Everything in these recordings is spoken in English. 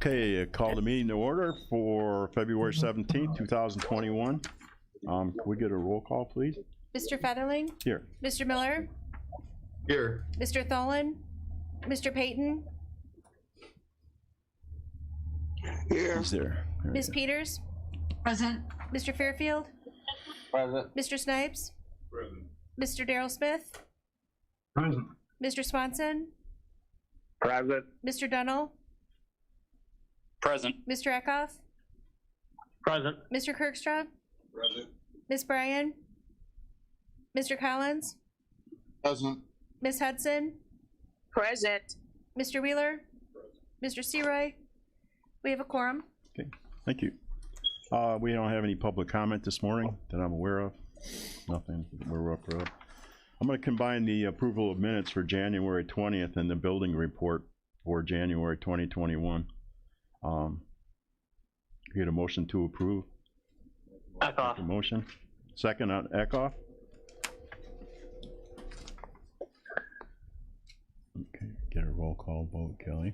Okay, call the meeting to order for February 17th, 2021. Can we get a roll call, please? Mr. Featherling? Here. Mr. Miller? Here. Mr. Tholen? Mr. Payton? Here. He's there. Ms. Peters? Present. Mr. Fairfield? Present. Mr. Snipes? Present. Mr. Darrell Smith? Present. Mr. Swanson? Present. Mr. Dunnell? Present. Mr. Eckhoff? Present. Mr. Kirkstrub? Present. Ms. Bryan? Mr. Collins? Present. Ms. Hudson? Present. Mr. Wheeler? Mr. Seroy? We have a quorum. Okay, thank you. We don't have any public comment this morning that I'm aware of. Nothing we're up for. I'm going to combine the approval of minutes for January 20th and the building report for January 2021. Get a motion to approve. Eckhoff. Motion. Second on Eckhoff. Okay, get a roll call vote, Kelly.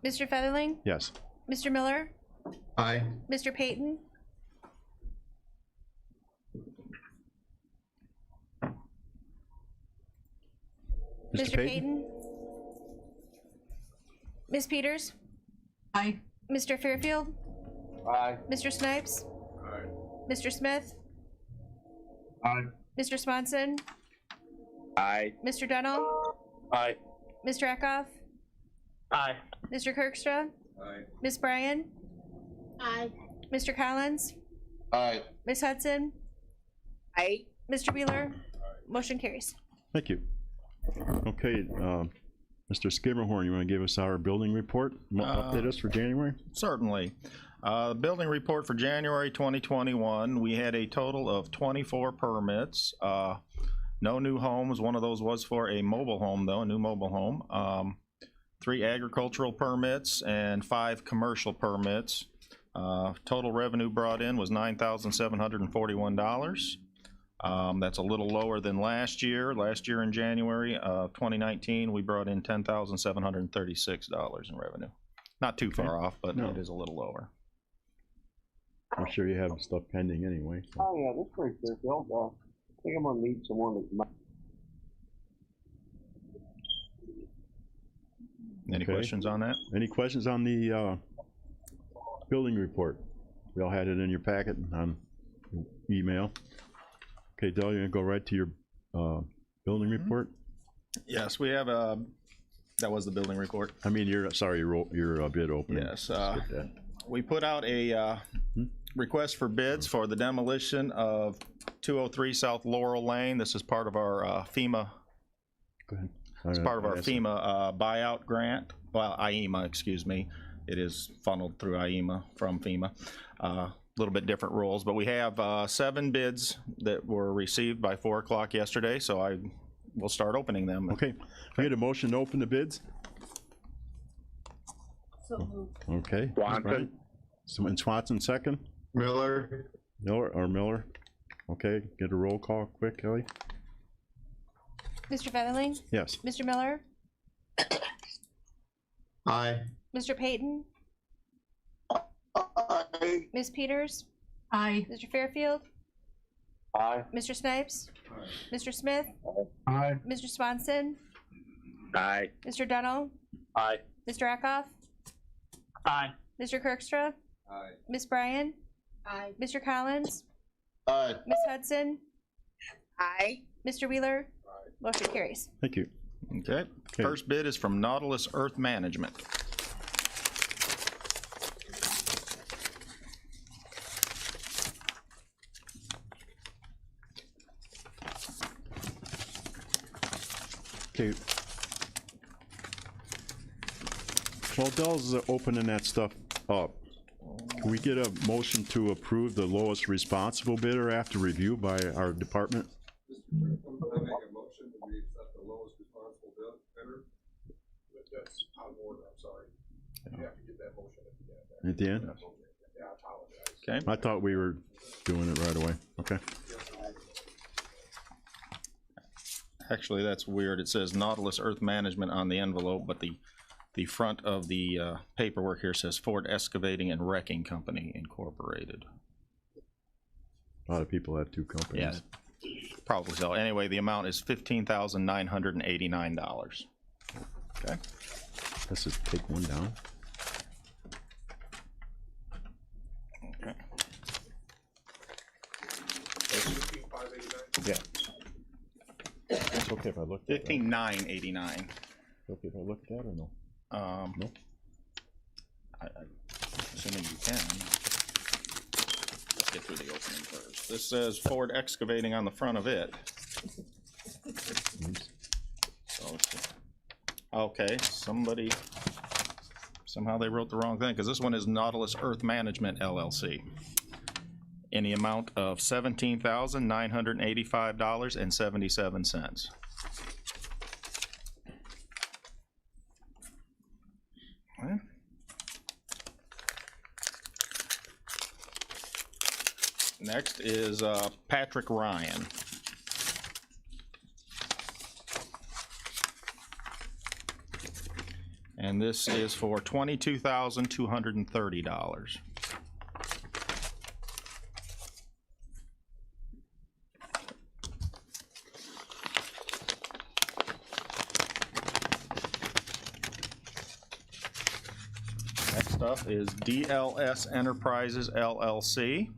Mr. Featherling? Yes. Mr. Miller? Aye. Mr. Payton? Mr. Payton? Ms. Peters? Aye. Mr. Fairfield? Aye. Mr. Snipes? Aye. Mr. Smith? Aye. Mr. Swanson? Aye. Mr. Dunnell? Aye. Mr. Eckhoff? Aye. Mr. Kirkstra? Aye. Ms. Bryan? Aye. Mr. Collins? Aye. Ms. Hudson? Aye. Mr. Wheeler? Motion carries. Thank you. Okay, Mr. Skimmerhorn, you want to give us our building report? Update us for January? Certainly. Building report for January 2021, we had a total of 24 permits. No new homes. One of those was for a mobile home, though, a new mobile home. 3 agricultural permits and 5 commercial permits. Total revenue brought in was $9,741. That's a little lower than last year. Last year in January of 2019, we brought in $10,736 in revenue. Not too far off, but No. it is a little lower. I'm sure you have stuff pending anyway. So. Oh yeah, that's pretty good. I think I'm gonna need someone that's Any Okay. questions on that? Any questions on the building report? We all had it in your packet on email. Okay, Del, you're gonna go right to your building report? Yes, we have that was the building report. I mean, your bid opening. Yes, we put out a request for bids for the demolition of 203 South Laurel Lane. This is part of our FEMA. Go ahead. It's part of our FEMA buyout grant. Well, IEMA, excuse me. It is funneled through IEMA from FEMA. A little bit different rules, but we have 7 bids that were received by 4 o'clock yesterday, so I will start opening them. Okay, I get a motion to open the bids. So moved. Okay. Swanson. And Swanson second. Miller. Miller. Okay, get a roll call quick, Kelly. Mr. Featherling? Yes. Mr. Miller? Aye. Mr. Payton? Aye. Ms. Peters? Aye. Mr. Fairfield? Aye. Mr. Snipes? Mr. Smith? Aye. Mr. Swanson? Aye. Mr. Dunnell? Aye. Mr. Eckhoff? Aye. Mr. Kirkstra? Aye. Ms. Bryan? Aye. Mr. Collins? Aye. Ms. Hudson? Aye. Mr. Wheeler? Motion carries. Thank you. Okay. First bid is from Nautilus Earth Management. Okay. While Dell's opening that stuff up, can we get a motion to approve the lowest responsible bidder after review by our department? I make a motion that we accept the lowest responsible bidder, but that's on board, I'm sorry. You have to get that motion at the end. At the end? Yeah, I apologize. Okay. I thought we were doing it right away. Okay. Actually, that's weird. It says Nautilus Earth Management on the envelope, but the The front of the paperwork here says Ford Excavating and Wrecking Company Incorporated. A lot of people have two companies. Yeah, probably so. Anyway, the amount is $15,989. Okay. Let's just take one down. Okay. 15,589. Yeah. It's okay if I look at that. 15,989. Okay if I look at that or no? No? Assuming you can. Let's get through the opening first. This says Ford Excavating on the front of it. Oops. So okay, somehow they wrote the wrong thing, because this one is Nautilus Earth Management LLC. In the amount of $17,985.77. Okay. Next is Patrick Ryan. And this is for $22,230. Next up is DLS Enterprises LLC.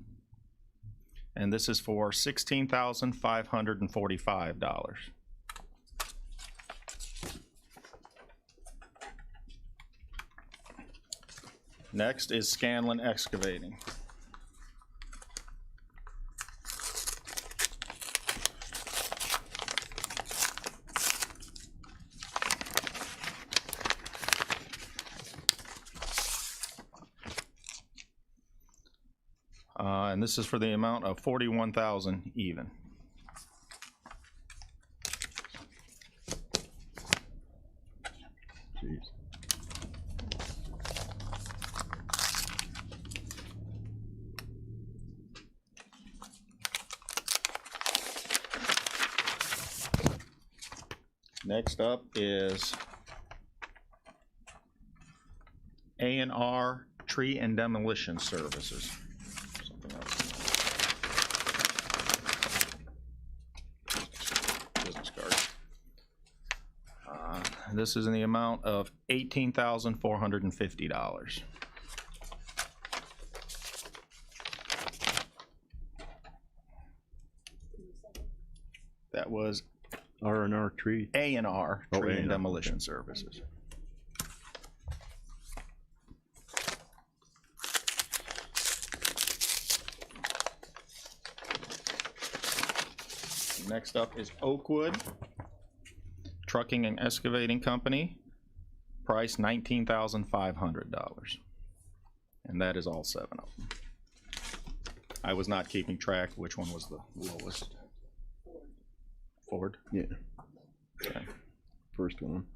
And this is for $16,545. Next is Scanlon Excavating. And this is for the amount of $41,000 even. Jeez. Next up is A&R Tree and Demolition Services. Something else. Business card. This is in the amount of $18,450. That was R&R Tree. A&R Oh, Tree and A&R, Demolition okay. Services. Next up is Oakwood Trucking and Excavating Company. Price $19,500. And that is all 7 of them. I was not keeping track which one was the lowest. Ford? Yeah, Okay. first one.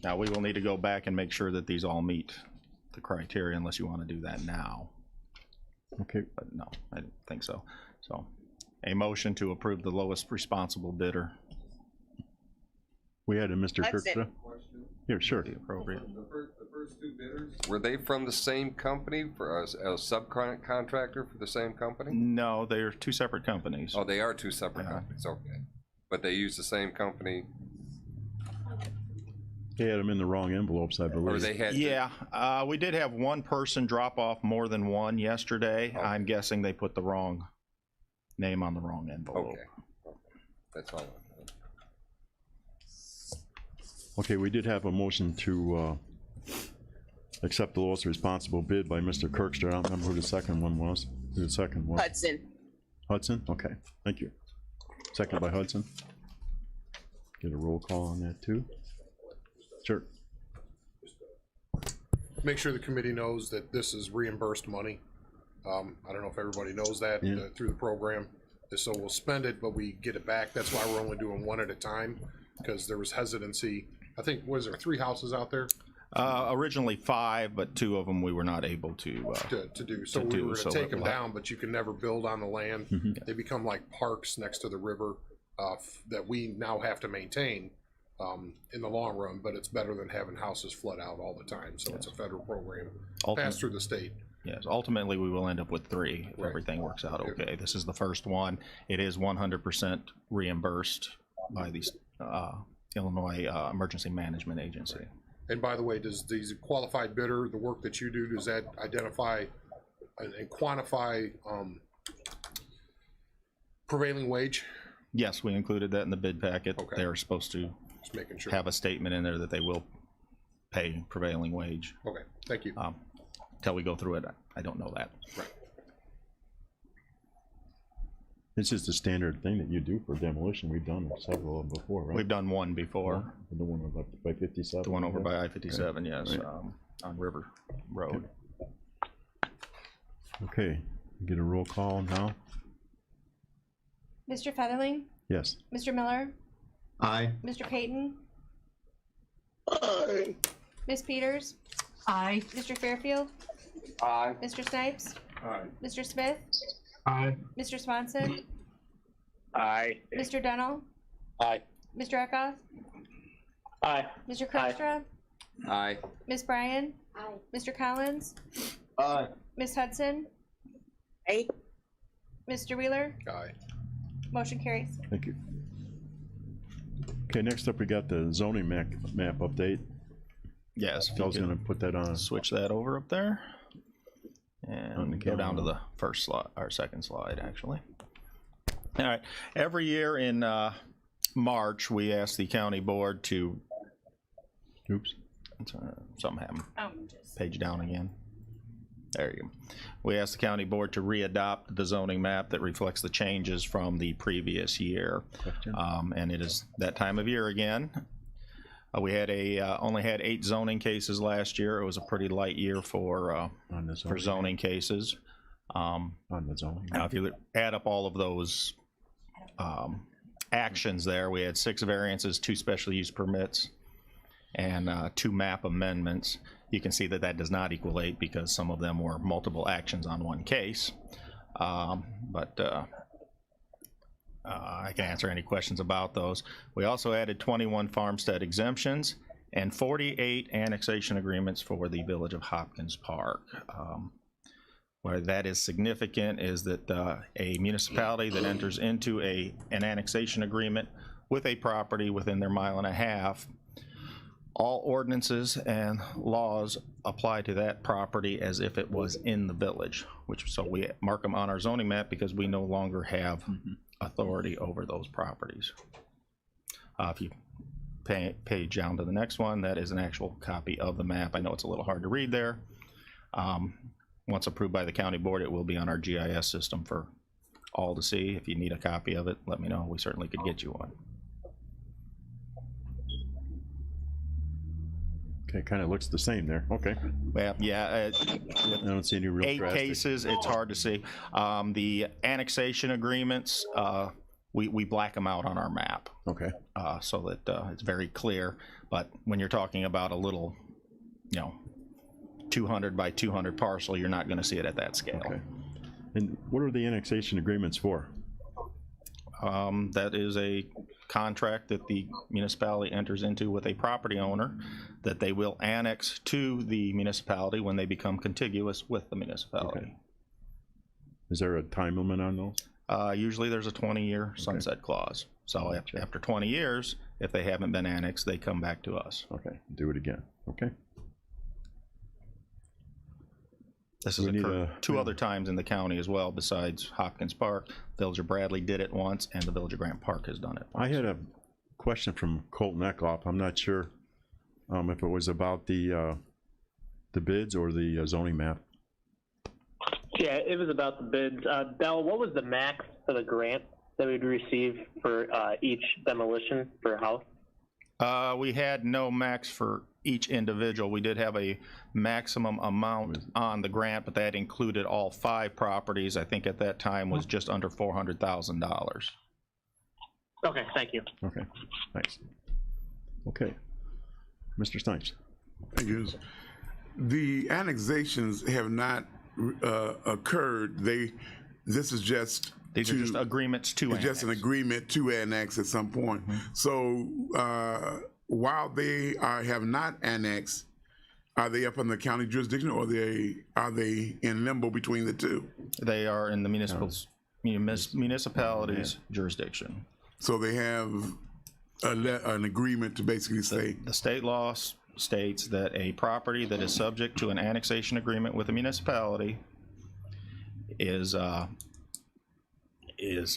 Now, we will need to go back and make sure that these all meet the criteria, unless you want to do that now. Okay, But no, I didn't think so. So, a motion to approve the lowest responsible bidder. we had a Mr. Hudson. Kirksta. Question. Here, sure. The appropriate. The first two bidders, Were they from the same company, for a subcontractor for the same company? No, they're two separate companies. Oh, they are two separate Yeah. companies, okay. But they use the same company, He had them in the wrong envelopes, I or believe. they had? Yeah, we did have one person drop off more than one yesterday. Okay. I'm guessing they put the wrong name on the wrong envelope. Okay, that's all. Okay, we did have a motion to accept the lowest responsible bid by Mr. Kirkster. I don't remember who the second one was. Who the second was? Hudson. Hudson? Okay, thank you. Second by Hudson. Get a roll call on that too. Sure. make sure the committee knows that this is reimbursed money. I don't know if everybody knows that Yeah. through the program. So we'll spend it, but we get it back. That's why we're only doing one at a time, because there was hesitancy. I think, was there 3 houses out there Originally 5, but 2 of them we were not able to. to do? So To we do, were so gonna take it them will have- down, but you can never build on the land. Mhm. They become like parks next to the river. that we now have to maintain in the long run, but it's better than having houses flood out all the time. So it's a federal program passed through the state. Yes, ultimately, we will end up with 3 if Right. everything works out okay. This is the first one. It is 100% reimbursed by the Illinois Emergency Management Agency. And by the way, does the qualified bidder, the work that you do, does that identify and quantify prevailing wage? Yes, we included that in the bid packet. Okay. They're supposed to Just making sure. have a statement in there that they will pay prevailing wage. Okay, thank you. Till we go through it, I don't know that. Right. This is the standard thing that you do for demolition. We've done several of them before, right? We've done one before, The one up by 57. the one over by I-57, yes, Right. on River Road. Okay, get a roll call now? Mr. Featherling? Yes. Mr. Miller? Aye. Mr. Payton? Aye. Ms. Peters? Aye. Mr. Fairfield? Aye. Mr. Snipes? Aye. Mr. Smith? Aye. Mr. Swanson? Aye. Mr. Dennell? Aye. Mr. Eckhoff? Aye. Mr. Crackstra? Aye. Ms. Bryan? Aye. Mr. Collins? Aye. Ms. Hudson? Aye. Mr. Wheeler? Aye. Motion carries. Thank you. Okay, next up we got the zoning map update. Yes, if you Phil's could gonna put that on. switch that over up there. On the And go down to calendar. the first slide, or second slide, actually. All right, every year in March, we ask the county board to, Oops. something happened, Just. page down again. There you go. We ask the county board to re-adopt the zoning map that reflects the changes from the previous year. Question? And it is that time of year again. We had only had 8 zoning cases last year. It was a pretty light year for On the zoning cases. On the zoning. Now, if you add up all of those actions there, we had 6 variances, 2 special use permits, and 2 map amendments. You can see that that does not equal 8 because some of them were multiple actions on one case. I can answer any questions about those. We also added 21 farmstead exemptions and 48 annexation agreements for the village of Hopkins Park. Where that is significant is that a municipality that enters into an annexation agreement with a property within their 1.5 miles, all ordinances and laws apply to that property as if it was in the village, so we mark them on our zoning map because we no longer have authority over those properties. If you page down to the next one, that is an actual copy of the map. I know it's a little hard to read there. Once approved by the county board, it will be on our GIS system for all to see. If you need a copy of it, let me know. We certainly could get you one. Okay, kind of looks the same there. Okay. Well, yeah, I don't see any real 8 drastic. cases, it's hard to see. The annexation agreements, we black them out on our map Okay. so that it's very clear. But when you're talking about a little, 200 by 200 parcel, you're not going to see it at that scale. Okay. And what are the annexation agreements for? That is a contract that the municipality enters into with a property owner that they will annex to the municipality when they become contiguous with the municipality. Okay. Is there a time limit on those? Usually there's a 20-year sunset clause. So after 20 years, if they haven't been annexed, they come back to us. Okay, do it again. Okay. This has We need occurred a- 2 other times in the county as well, besides Hopkins Park. Village of Bradley did it once, and the Village of Grant Park has done it I once. had a question from Colton Eckhoff. I'm not sure if it was about the bids or the zoning map. Yeah, it was about the bids. Bell, what was the max for the grant that we'd receive for each demolition per house? We had no max for each individual. We did have a maximum amount on the grant, but that included all 5 properties. I think at that time was just under $400,000. Okay, thank you. Okay, thanks. Okay, Mr. Snipes. Thank you. The annexations have not occurred. This is just These are just agreements to It's annex. just an agreement to annex at some point. So while they have not annexed, are they up in the county jurisdiction, or are they in limbo between the two? They are in the municipality's jurisdiction. So they have an agreement to basically say, The state law states that a property that is subject to an annexation agreement with a municipality is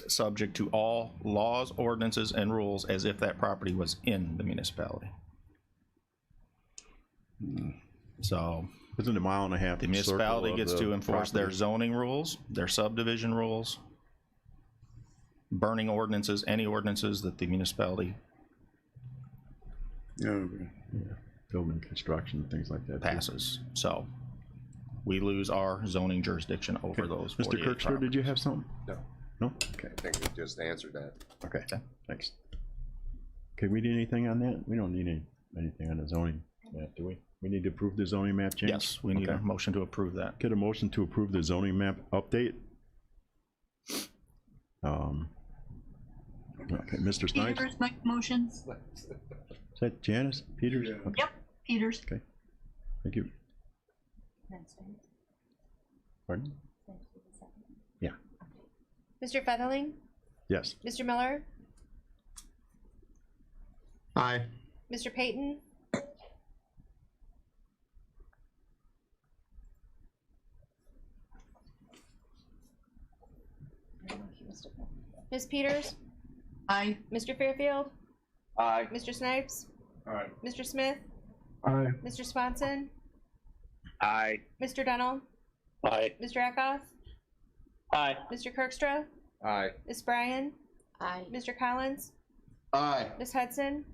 subject to all laws, ordinances, and rules as if that property was in the municipality. So Isn't a mile and a half? the municipality gets to enforce their zoning rules, their subdivision rules, burning ordinances, any ordinances that the municipality building, construction, things like that. passes. So we lose our zoning jurisdiction over those. Mr. 48 Kirkster, did you have something? No, No? Okay, I think we just answered that. okay, thanks. Okay, we need anything on that? We don't need anything on the zoning map, do we? We need to approve the zoning map change? Yes, we need a motion to approve that. Get a motion to approve the zoning map update. Okay, Mr. Snipes? Peters make motions. Is that Janice Peters? Yeah. Okay, Yep, Peters. thank you. Pardon? Yeah, Mr. Featherling? yes. Mr. Miller? Aye. Mr. Payton? Ms. Peters? Aye. Mr. Fairfield? Aye. Mr. Snipes? Aye. Mr. Smith? Aye. Mr. Swanson? Aye. Mr. Dunnell? Aye. Mr. Eckhoff? Aye. Mr. Kirkstra? Aye. Ms. Bryan? Aye. Mr. Collins? Aye. Ms. Hudson?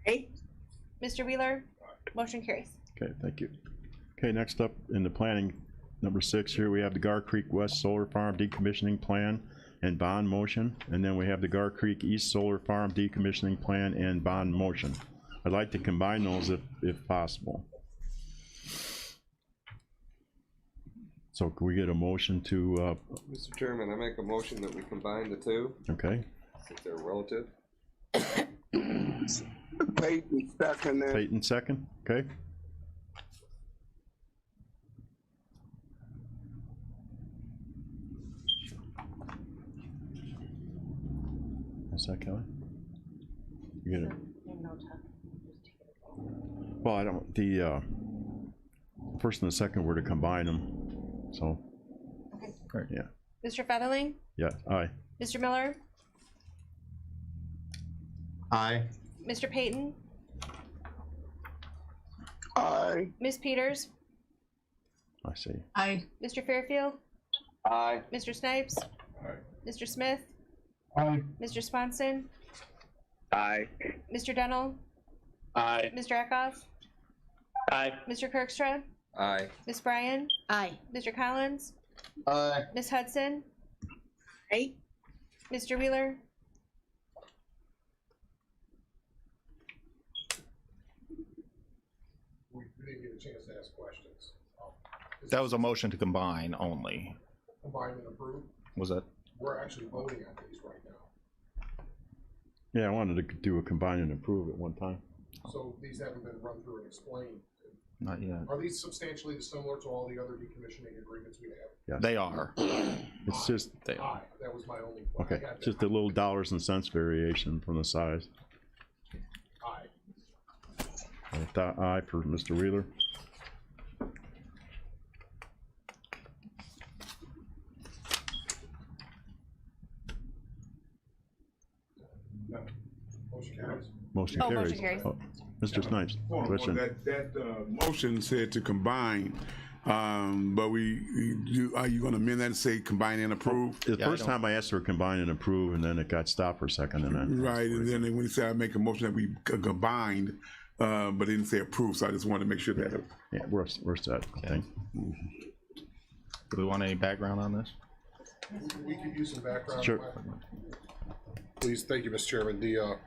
Aye. Mr. Wheeler? Motion carries. Okay, thank you. Okay, next up in the planning, number 6 here, we have the Gar Creek West Solar Farm decommissioning plan and bond motion. And then we have the Gar Creek East Solar Farm decommissioning plan and bond motion. I'd like to combine those if possible. So can we get a motion to, Mr. Chairman, I make a motion that we combine the two, okay, since they're relative. Peyton second. Peyton second, okay? What's that, Kelly? You get it? Well, I don't, the first and the second were to combine them, so, Great. yeah, Mr. Featherling? yeah, aye. Mr. Miller? Aye. Mr. Payton? Aye. Ms. Peters? I see. Aye. Mr. Fairfield? Aye. Mr. Snipes? Aye. Mr. Smith? Aye. Mr. Swanson? Aye. Mr. Dunnell? Aye. Mr. Eckhoff? Aye. Mr. Kirkstra? Aye. Ms. Bryan? Aye. Mr. Collins? Aye. Ms. Hudson? Aye. Mr. Wheeler? We didn't get a chance to ask questions. Is That was a motion to combine only. combine and approve? Was that? We're actually voting on these right now. Yeah, I wanted to do a combine and approve at one time. So these haven't been run through and explained. Not yet. Are these substantially similar to all the other decommissioning agreements we have? Yes. They are. It's just, They are. Aye, that was my only point. okay, just a little dollars and cents variation from the size. Aye. Aye for Mr. Wheeler. No. Motion carries. Motion Oh, carries. motion carries. Oh, Mr. Snipes, question. That motion said to combine, but are you gonna amend that and say combine and approve? The Yeah, I first don't- time I asked for combine and approve, and then it got stopped for a second, and then. Right, and then when he said I make a motion that we combined, but didn't say approve, so I just wanted to make sure that. Yeah, we're set, I think. Do we want any background on this? We could use some background. Sure. Please, thank you, Mr. Chairman.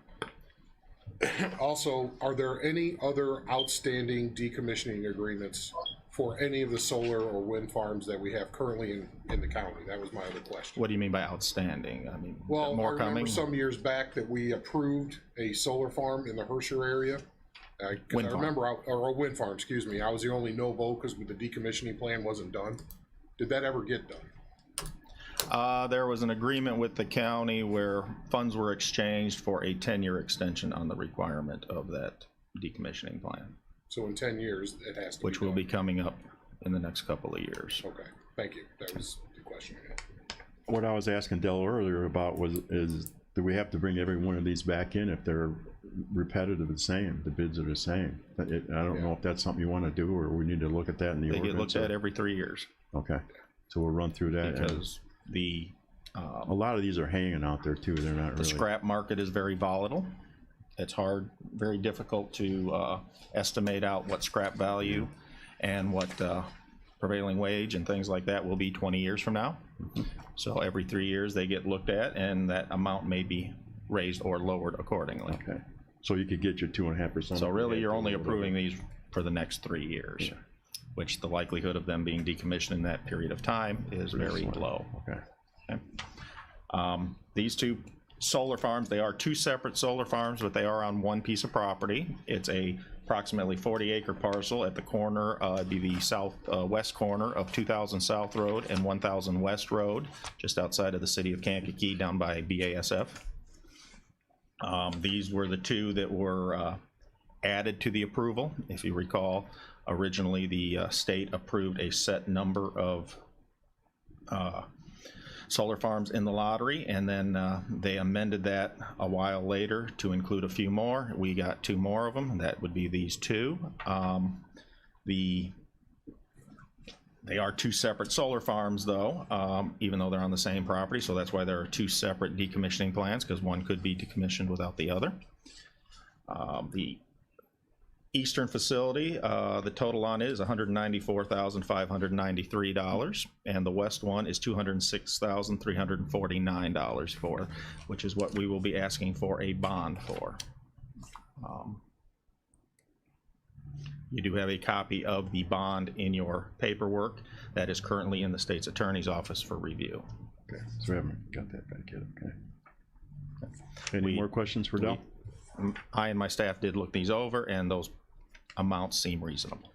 Also, are there any other outstanding decommissioning agreements for any of the solar or wind farms that we have currently in the county. That was my other question. What do you mean by outstanding? I mean, Well, I more remember coming? some years back that we approved a solar farm in the Herscher area. Wind I farm. remember, or a wind farm, excuse me. I was the only no vote because the decommissioning plan wasn't done. Did that ever get done? There was an agreement with the county where funds were exchanged for a 10-year extension on the requirement of that decommissioning plan, So in 10 years, it has to which be will done. be coming up in the next couple of years. Okay, thank you. That was the question I had. What I was asking Dell earlier about is do we have to bring every one of these back in if they're repetitive the same, the bids are the same? I don't know if that's something you want to do, or we need to look at that in the They ordinance. get looked at every 3 years Okay, so we'll run through that. because the A lot of these are hanging out there too, they're not the really. scrap market is very volatile. It's hard, very difficult to estimate out what scrap value and what prevailing wage and things like that will be 20 years from now. So every 3 years they get looked at, and that amount may be raised or lowered accordingly. Okay, so you could get your 2.5%. So really, you're only approving these for the next 3 years, which the likelihood of them being decommissioned in that period of time is very low. Okay. These two solar farms, they are two separate solar farms, but they are on one piece of property. It's a approximately 40-acre parcel at the corner, be the southwest corner of 2000 South Road and 1000 West Road, just outside of the city of Kankakee, down by BASF. These were the two that were added to the approval. If you recall, originally the state approved a set number of solar farms in the lottery, and then they amended that a while later to include a few more. We got 2 more of them. That would be these 2. They are 2 separate solar farms, though, even though they're on the same property, so that's why there are 2 separate decommissioning plans, because one could be decommissioned without the other. The eastern facility, the total on it is $194,593, and the west one is $206,349 for, which is what we will be asking for a bond for. You do have a copy of the bond in your paperwork that is currently in the state's attorney's office for review. Okay, so we haven't got that back yet, okay. Any more questions for Dell? I and my staff did look these over, and those amounts seem reasonable.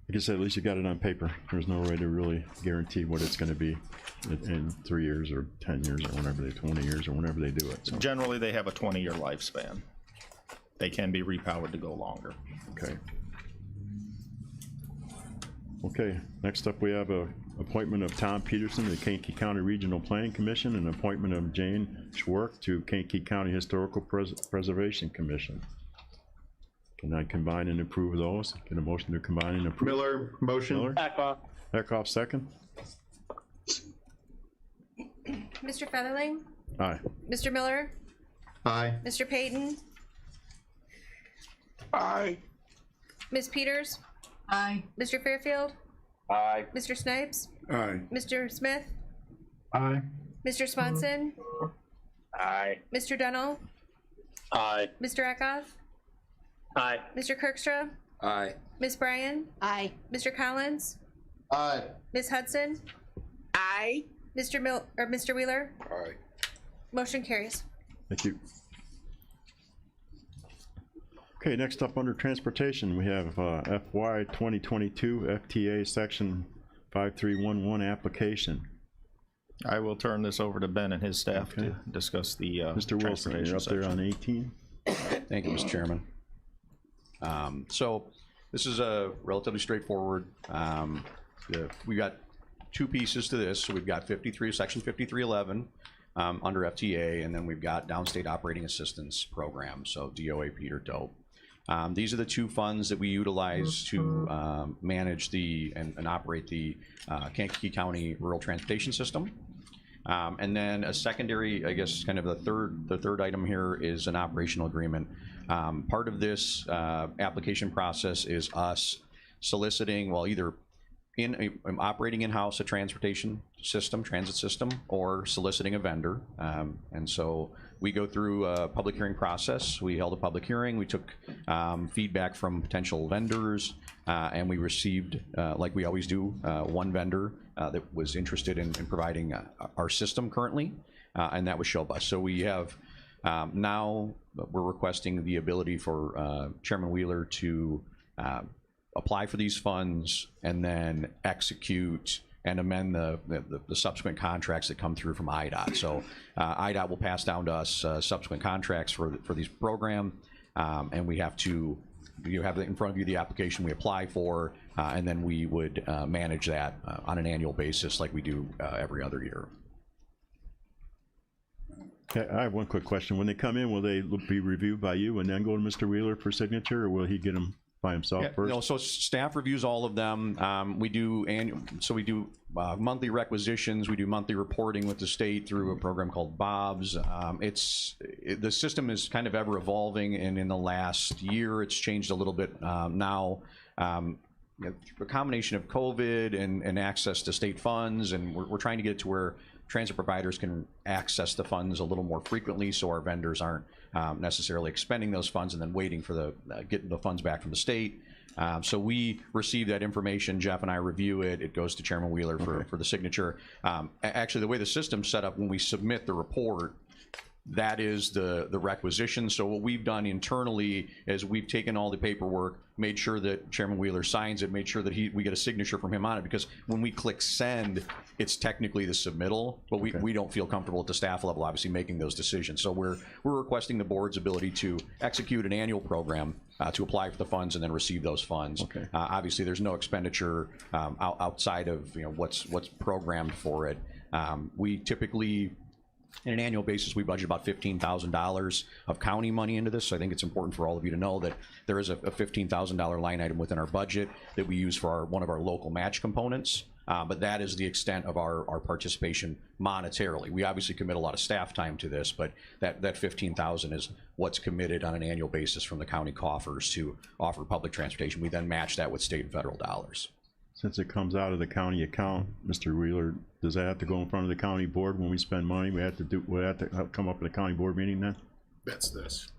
Like I said, at least you got it on paper. There's no way to really guarantee what it's gonna be in 3 years or 10 years or whenever 20 years or whenever they do it, so. Generally, they have a 20-year lifespan. They can be repowered to go longer. Okay. Okay, next up we have a appointment of Tom Peterson to the Kankakee County Regional Planning Commission and appointment of Jane Schwartz to Kankakee County Historical Preservation Commission. Can I combine and approve those? Get a motion to combine and approve? Miller, motion. Miller? Eckhoff. Eckhoff, second? Mr. Featherling? Aye. Mr. Miller? Aye. Mr. Payton? Aye. Ms. Peters? Aye. Mr. Fairfield? Aye. Mr. Snipes? Aye. Mr. Smith? Aye. Mr. Swanson? Aye. Mr. Dunnell? Aye. Mr. Eckhoff? Aye. Mr. Kirkstra? Aye. Ms. Bryan? Aye. Mr. Collins? Aye. Ms. Hudson? Aye. Mr. Wheeler? Aye. Motion carries. Thank you. Okay, next up under transportation, we have FY 2022 FTA Section 5311 application. I will turn this over to Ben and his staff to discuss the Mr. Wilson, you're up there on 18. Thank you, Mr. Chairman. So this is a relatively straightforward. We've got 2 pieces to this. So we've got Section 5311 under FTA, and then we've got Downstate Operating Assistance Program, so DOA Peter Dope. These are the 2 funds that we utilize to manage and operate the Kankakee County Rural Transportation System. And then a secondary, I guess, kind of the third item here is an operational agreement. Part of this application process is us soliciting, well, either operating in-house a transit system, or soliciting a vendor. And so we go through a public hearing process. We held a public hearing. We took feedback from potential vendors, and we received, like we always do, one vendor that was interested in providing our system currently, and that was Showbus. So we have now we're requesting the ability for Chairman Wheeler to apply for these funds and then execute and amend the subsequent contracts that come through from IDOT. So IDOT will pass down to us subsequent contracts for these program, and we have to, you have in front of you the application we apply for, and then we would manage that on an annual basis like we do every other year. Okay, I have one quick question. When they come in, will they be reviewed by you and then go to Mr. Wheeler for signature, or will he get them by himself first? No, so staff reviews all of them. We do monthly requisitions. We do monthly reporting with the state through a program called Bob's. The system is kind of ever evolving, and in the last year, it's changed a little bit. Now, a combination of COVID and access to state funds, and we're trying to get it to where transit providers can access the funds a little more frequently, so our vendors aren't necessarily expending those funds and then waiting for getting the funds back from the state. So we receive that information. Jeff and I review it. It goes to Chairman Wheeler for the signature. Actually, the way the system's set up, when we submit the report, that is the requisition. So what we've done internally is we've taken all the paperwork, made sure that Chairman Wheeler signs it, made sure that we get a signature from him on it, because when we click send, it's technically the submittal, but we don't feel comfortable at the staff level, obviously, making those decisions. So we're requesting the board's ability to execute an annual program to apply for the funds and then receive those funds. Obviously, there's no expenditure outside of what's programmed for it. We typically, on an annual basis, we budget about $15,000 of county money into this. So I think it's important for all of you to know that there is a $15,000 line item within our budget that we use for one of our local match components. But that is the extent of our participation monetarily. We obviously commit a lot of staff time to this, but that $15,000 is what's committed on an annual basis from the county coffers to offer public transportation. We then match that with state and federal dollars. Since it comes out of the county account, Mr. Wheeler, does that have to go in front of the county board when we spend money? We have to come up in a county board meeting then? That's this.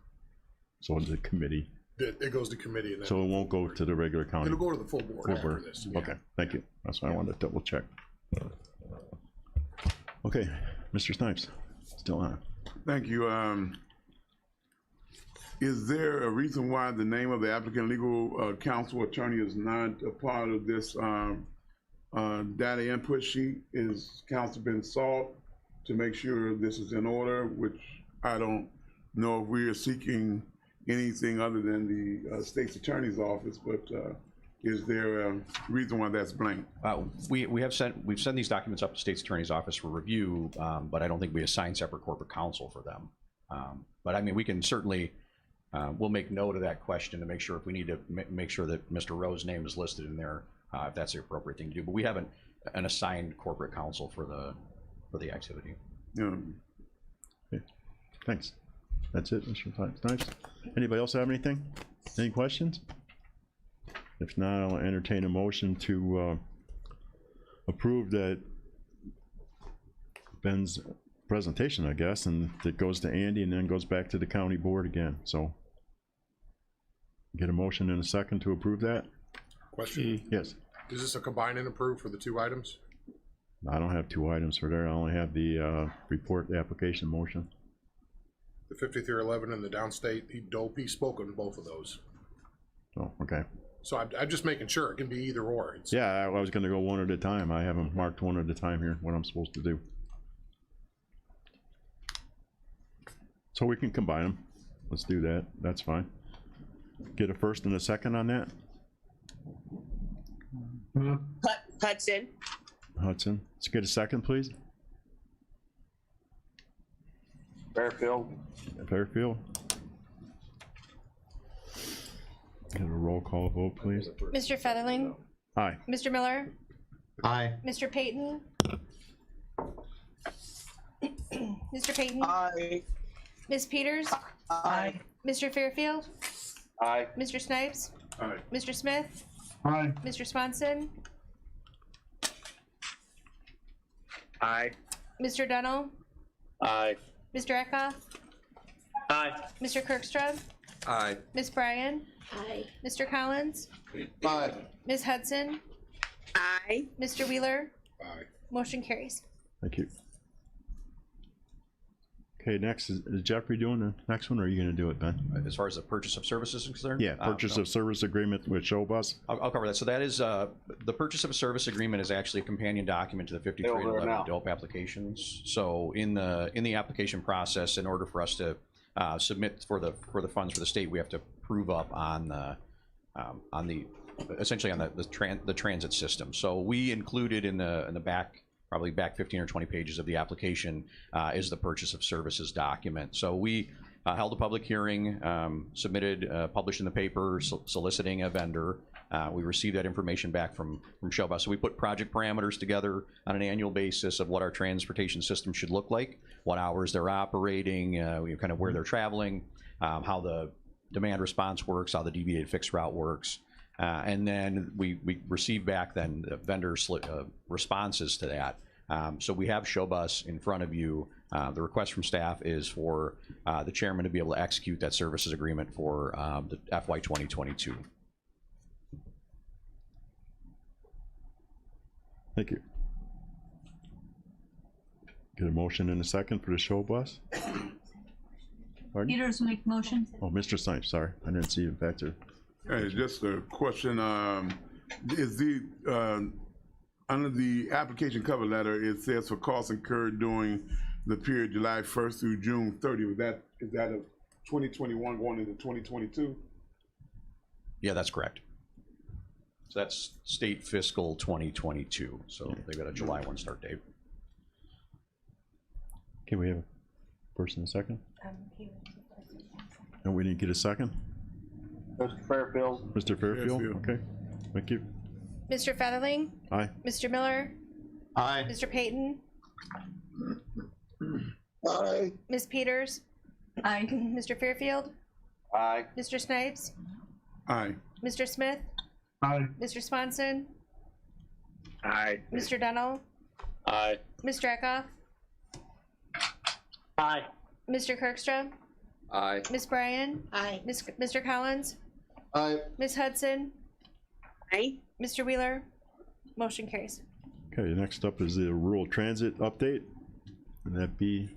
So it's a committee. It goes to committee and then. So it won't go to the regular county? It'll go to the full board after this. Yeah. Okay, thank you. That's why I wanted to double check. Okay, Mr. Snipes, still on. Thank you. Is there a reason why the name of the applicant legal counsel attorney is not a part of this data input sheet? Is counsel been sought to make sure this is in order, which I don't know if we are seeking anything other than the state's attorney's office, but is there a reason why that's blank? We've sent these documents up to state's attorney's office for review, but I don't think we assign separate corporate counsel for them. But I mean, we can certainly, we'll make note of that question to make sure if we need to make sure that Mr. Rowe's name is listed in there, if that's the appropriate thing to do. But we haven't an assigned corporate counsel for the activity. Yeah. Okay. Thanks. That's it, Mr. Snipes. Anybody else have anything? Any questions? If not, I'll entertain a motion to approve that Ben's presentation, I guess, and it goes to Andy and then goes back to the county board again. So get a motion in a second to approve that? Question? Yes. Is this a combine and approve for the two items? I don't have two items for there. I only have the report, the application motion. The 5311 and the downstate, he spoke on both of those. Oh, okay. So I'm just making sure it can be either or. Yeah, I was going to go one at a time. I haven't marked one at a time here, what I'm supposed to do. So we can combine them. Let's do that. That's fine. Get a first and a second on that. Hudson. Hudson. Let's get a second, please. Fairfield. Fairfield. Get a roll call vote, please. Mr. Featherling? Aye. Mr. Miller? Aye. Mr. Payton? Mr. Payton? Aye. Ms. Peters? Aye. Mr. Fairfield? Aye. Mr. Snipes? Aye. Mr. Smith? Aye. Mr. Swanson? Aye. Mr. Dunnell, Aye. Mr. Eckhoff, Aye. Mr. Kirkstrom, Aye. Ms. Bryan, Aye. Mr. Collins, Aye. Ms. Hudson, Aye. Mr. Wheeler. Aye. Motion carries. Thank you. Okay, next, is Jeffrey doing the next one, or are you gonna do it, Ben? As far as the purchase of services is concerned? Yeah, purchase No. of service agreement with Show Bus. I'll cover that. So that is, the purchase of a service agreement is actually a companion document to the 5311 now. dope applications. So in the application process, in order for us to submit for the funds for the state, we have to prove up on the essentially on the transit system. So we included in the back, probably back 15 or 20 pages of the application is the purchase of services document. So we held a public hearing, submitted, published in the paper, soliciting a vendor. We received that information back from Showbus. So we put project parameters together on an annual basis of what our transportation system should look like, what hours they're operating, kind of where they're traveling, how the demand response works, how the deviated fixed route works. And then we received back then the vendor responses to that. So we have Showbus in front of you. The request from staff is for the chairman to be able to execute that services agreement for the FY 2022. Thank you. Get a motion in a second for the Show Bus? Pardon? Peters make motion. Oh, Mr. Snipes, sorry, I didn't see you back there. Hey, just a question, is under the application cover letter, it says for costs incurred during the period July 1st through June 30th, is that of 2021 going into 2022? Yeah, that's correct. So that's state fiscal 2022. So they've got a July 1 start date. Can we have a first and a second? And we didn't get a second? Mr. Fairfield. Mr. Fairfield, Fairfield. okay, thank you. Mr. Featherling, Aye. Mr. Miller, Aye. Mr. Payton, Aye. Ms. Peters, Aye. Mr. Fairfield, Aye. Mr. Snipes, Aye. Mr. Smith, Aye. Mr. Swanson, Aye. Mr. Dunnell, Aye. Mr. Eckhoff, Aye. Mr. Kirkstrom, Aye. Ms. Bryan, Aye. Mr. Collins, Aye. Ms. Hudson, Aye. Mr. Wheeler. Motion carries. Okay, next up is the rural transit update. Would that be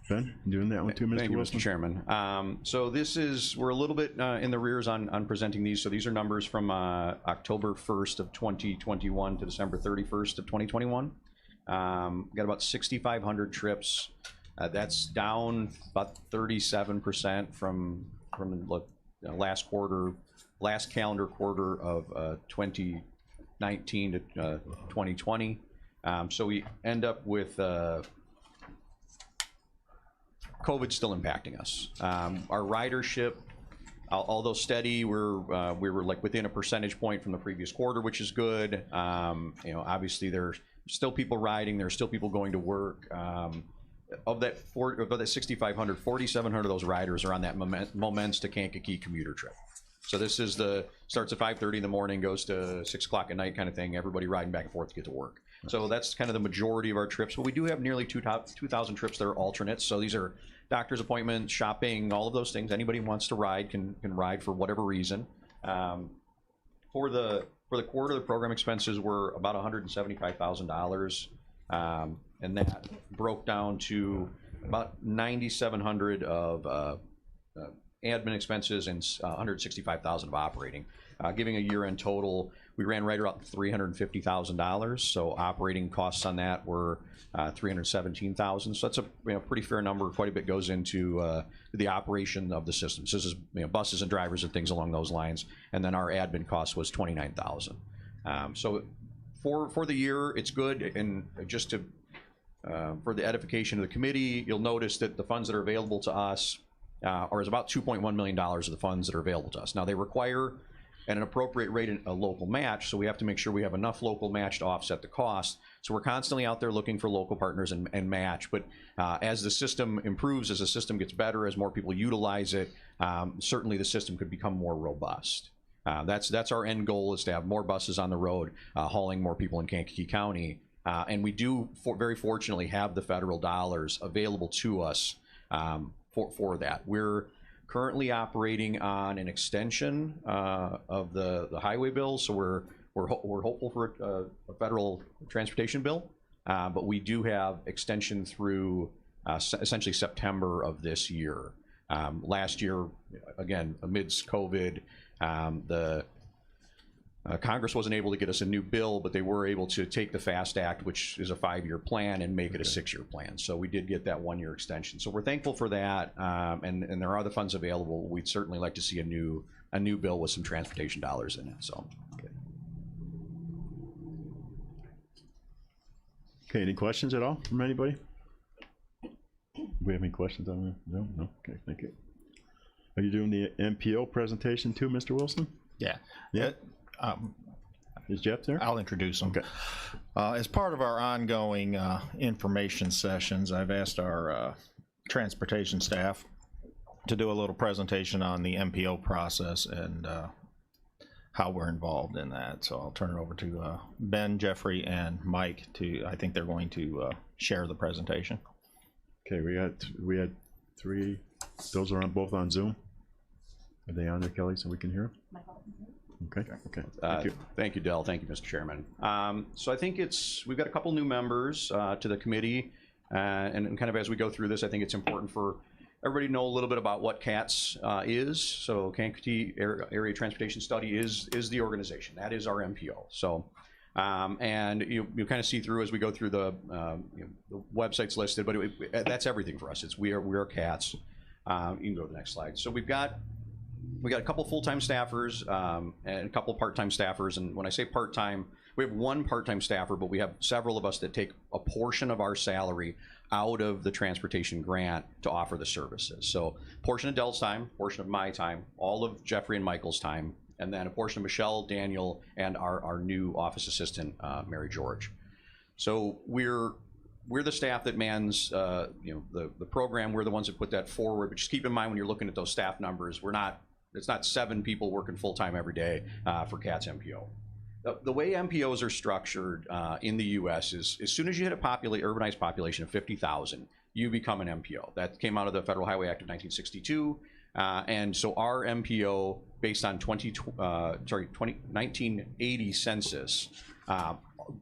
Ben doing that one too, Mr. Thank you, Wilson? Mr. Chairman. So this is, we're a little bit in the rears on presenting these. So these are numbers from October 1st of 2021 to December 31st of 2021. Got about 6,500 trips. That's down about 37% from the last calendar quarter of 2019 to 2020. So we end up with COVID still impacting us. Our ridership, although steady, we were like within a percentage point from the previous quarter, which is good. You know, obviously there's still people riding, there's still people going to work. Of that 6,500, 4,700 of those riders are on that Moments to Kankakee commuter trip. So this is starts at 5:30 in the morning, goes to 6 o'clock at night kind of thing, everybody riding back and forth to get to work. So that's kind of the majority of our trips, but we do have nearly 2,000 trips that are alternates. So these are doctor's appointments, shopping, all of those things. Anybody who wants to ride can ride for whatever reason. For the quarter, the program expenses were about $175,000. And that broke down to about 9,700 of admin expenses and 165,000 of operating, giving a year-end total. We ran right around $350,000. So operating costs on that were $317,000. So that's a pretty fair number. Quite a bit goes into the operation of the system. So this is buses and drivers and things along those lines. And then our admin cost was $29,000. So for the year, it's good. And just to for the edification of the committee, you'll notice that the funds that are available to us is about $2.1 million of the funds that are available to us. Now, they require at an appropriate rate a local match, so we have to make sure we have enough local match to offset the cost. So we're constantly out there looking for local partners and match, but as the system improves, as the system gets better, as more people utilize it, certainly the system could become more robust. That's our end goal, is to have more buses on the road, hauling more people in Kankakee County. And we do, very fortunately, have the federal dollars available to us for that. We're currently operating on an extension of the highway bill, so we're hopeful for a federal transportation bill, but we do have extension through essentially September of this year. Last year, again, amidst COVID, the Congress wasn't able to get us a new bill, but they were able to take the FAST Act, which is a 5-year plan, and make it a 6-year plan. So we did get that 1-year extension. So we're thankful for that, and there are the funds available. We'd certainly like to see a new bill with some transportation dollars in it. So. Okay, any questions at all from anybody? Do we have any questions on that? No? No? Okay, thank you. Are you doing the MPO presentation too, Mr. Wilson? Yeah. Yeah. Is Jeff there? I'll introduce him. Okay. As part of our ongoing information sessions, I've asked our transportation staff to do a little presentation on the MPO process and how we're involved in that. So I'll turn it over to Ben, Jeffrey, and Mike I think they're going to share the presentation. Okay, we had 3. Those are both on Zoom. Are they on there, Kelly, so we can hear them? Okay. Thank you. Thank you, Del. Thank you, Mr. Chairman. So I think we've got a couple new members to the committee, and kind of as we go through this, I think it's important for everybody to know a little bit about what CATS is. So Kankakee Area Transportation Study is the organization. That is our MPO. So, and you kind of see through as we go through the websites listed, but that's everything for us. We are CATS. You can go to the next slide. So we got a couple full-time staffers and a couple part-time staffers. And when I say part-time, we have 1 part-time staffer, but we have several of us that take a portion of our salary out of the transportation grant to offer the services. So portion of Dell's time, portion of my time, all of Jeffrey and Michael's time, and then a portion of Michelle, Daniel, and our new office assistant, Mary George. So we're the staff that mans the program. We're the ones that put that forward. But just keep in mind when you're looking at those staff numbers, it's not 7 people working full-time every day for CATS MPO. The way MPOs are structured in the U.S. is as soon as you hit a urbanized population of 50,000, you become an MPO. That came out of the Federal Highway Act of 1962. And so our MPO, based on 1980 census,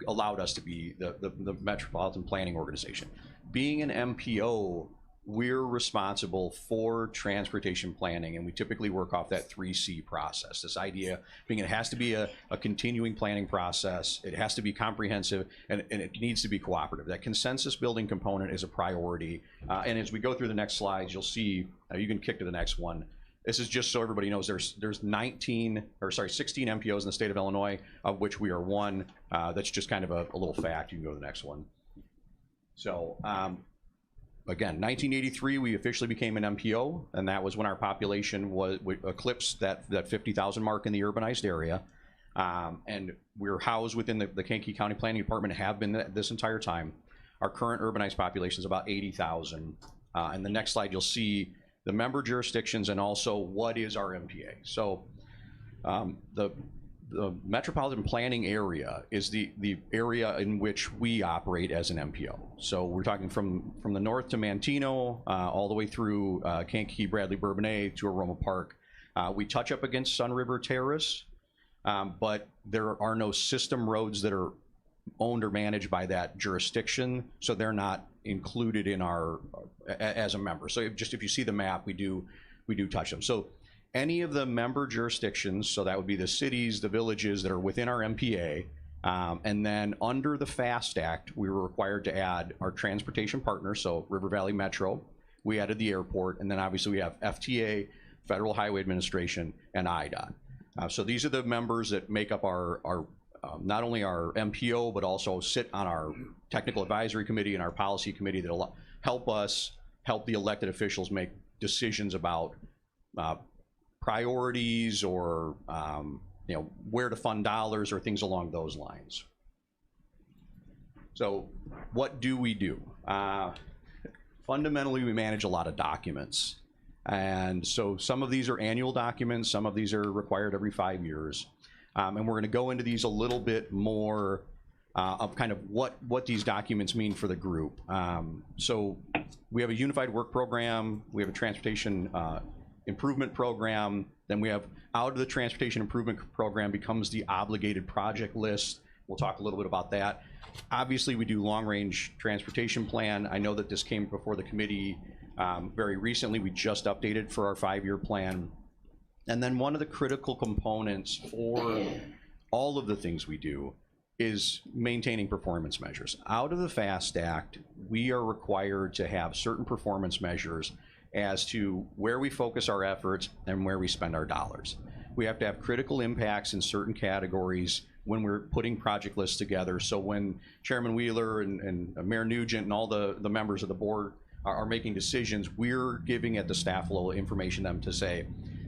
allowed us to be the Metropolitan Planning Organization. Being an MPO, we're responsible for transportation planning, and we typically work off that 3C process. This idea being it has to be a continuing planning process, it has to be comprehensive, and it needs to be cooperative. That consensus building component is a priority. And as we go through the next slides, you'll see, you can kick to the next one. This is just so everybody knows there's 16 MPOs in the state of Illinois, of which we are one. That's just kind of a little fact. You can go to the next one. So, again, 1983, we officially became an MPO, and that was when our population eclipsed that 50,000 mark in the urbanized area. And we're housed within the Kankakee County Planning Department, have been this entire time. Our current urbanized population is about 80,000. And the next slide, you'll see the member jurisdictions and also what is our MPA. So the metropolitan planning area is the area in which we operate as an MPO. So we're talking from the north to Manteno, all the way through Kankakee, Bradley, Bourbonnais to Aroma Park. We touch up against Sun River Terrace, but there are no system roads that are owned or managed by that jurisdiction, so they're not included in our as a member. So if you see the map, we do touch them. So any of the member jurisdictions, so that would be the cities, the villages that are within our MPA, and then under the FAST Act, we were required to add our transportation partners, so River Valley Metro, we added the airport, and then obviously we have FTA, Federal Highway Administration, and IDOT. So these are the members that make up our not only our MPO, but also sit on our technical advisory committee and our policy committee that help the elected officials make decisions about priorities or where to fund dollars or things along those lines. So what do we do? Fundamentally, we manage a lot of documents. And so some of these are annual documents, some of these are required every 5 years. And we're gonna go into these a little bit more of kind of what these documents mean for the group. So we have a unified work program, we have a transportation improvement program, then we have out of the transportation improvement program becomes the obligated project list. We'll talk a little bit about that. Obviously, we do long-range transportation plan. I know that this came before the committee very recently. We just updated for our 5-year plan. And then one of the critical components for all of the things we do is maintaining performance measures. Out of the FAST Act, we are required to have certain performance measures as to where we focus our efforts and where we spend our dollars. We have to have critical impacts in certain categories when we're putting project lists together. So when Chairman Wheeler and Mayor Nugent and all the members of the board are making decisions, we're giving at the staff level information to them to say,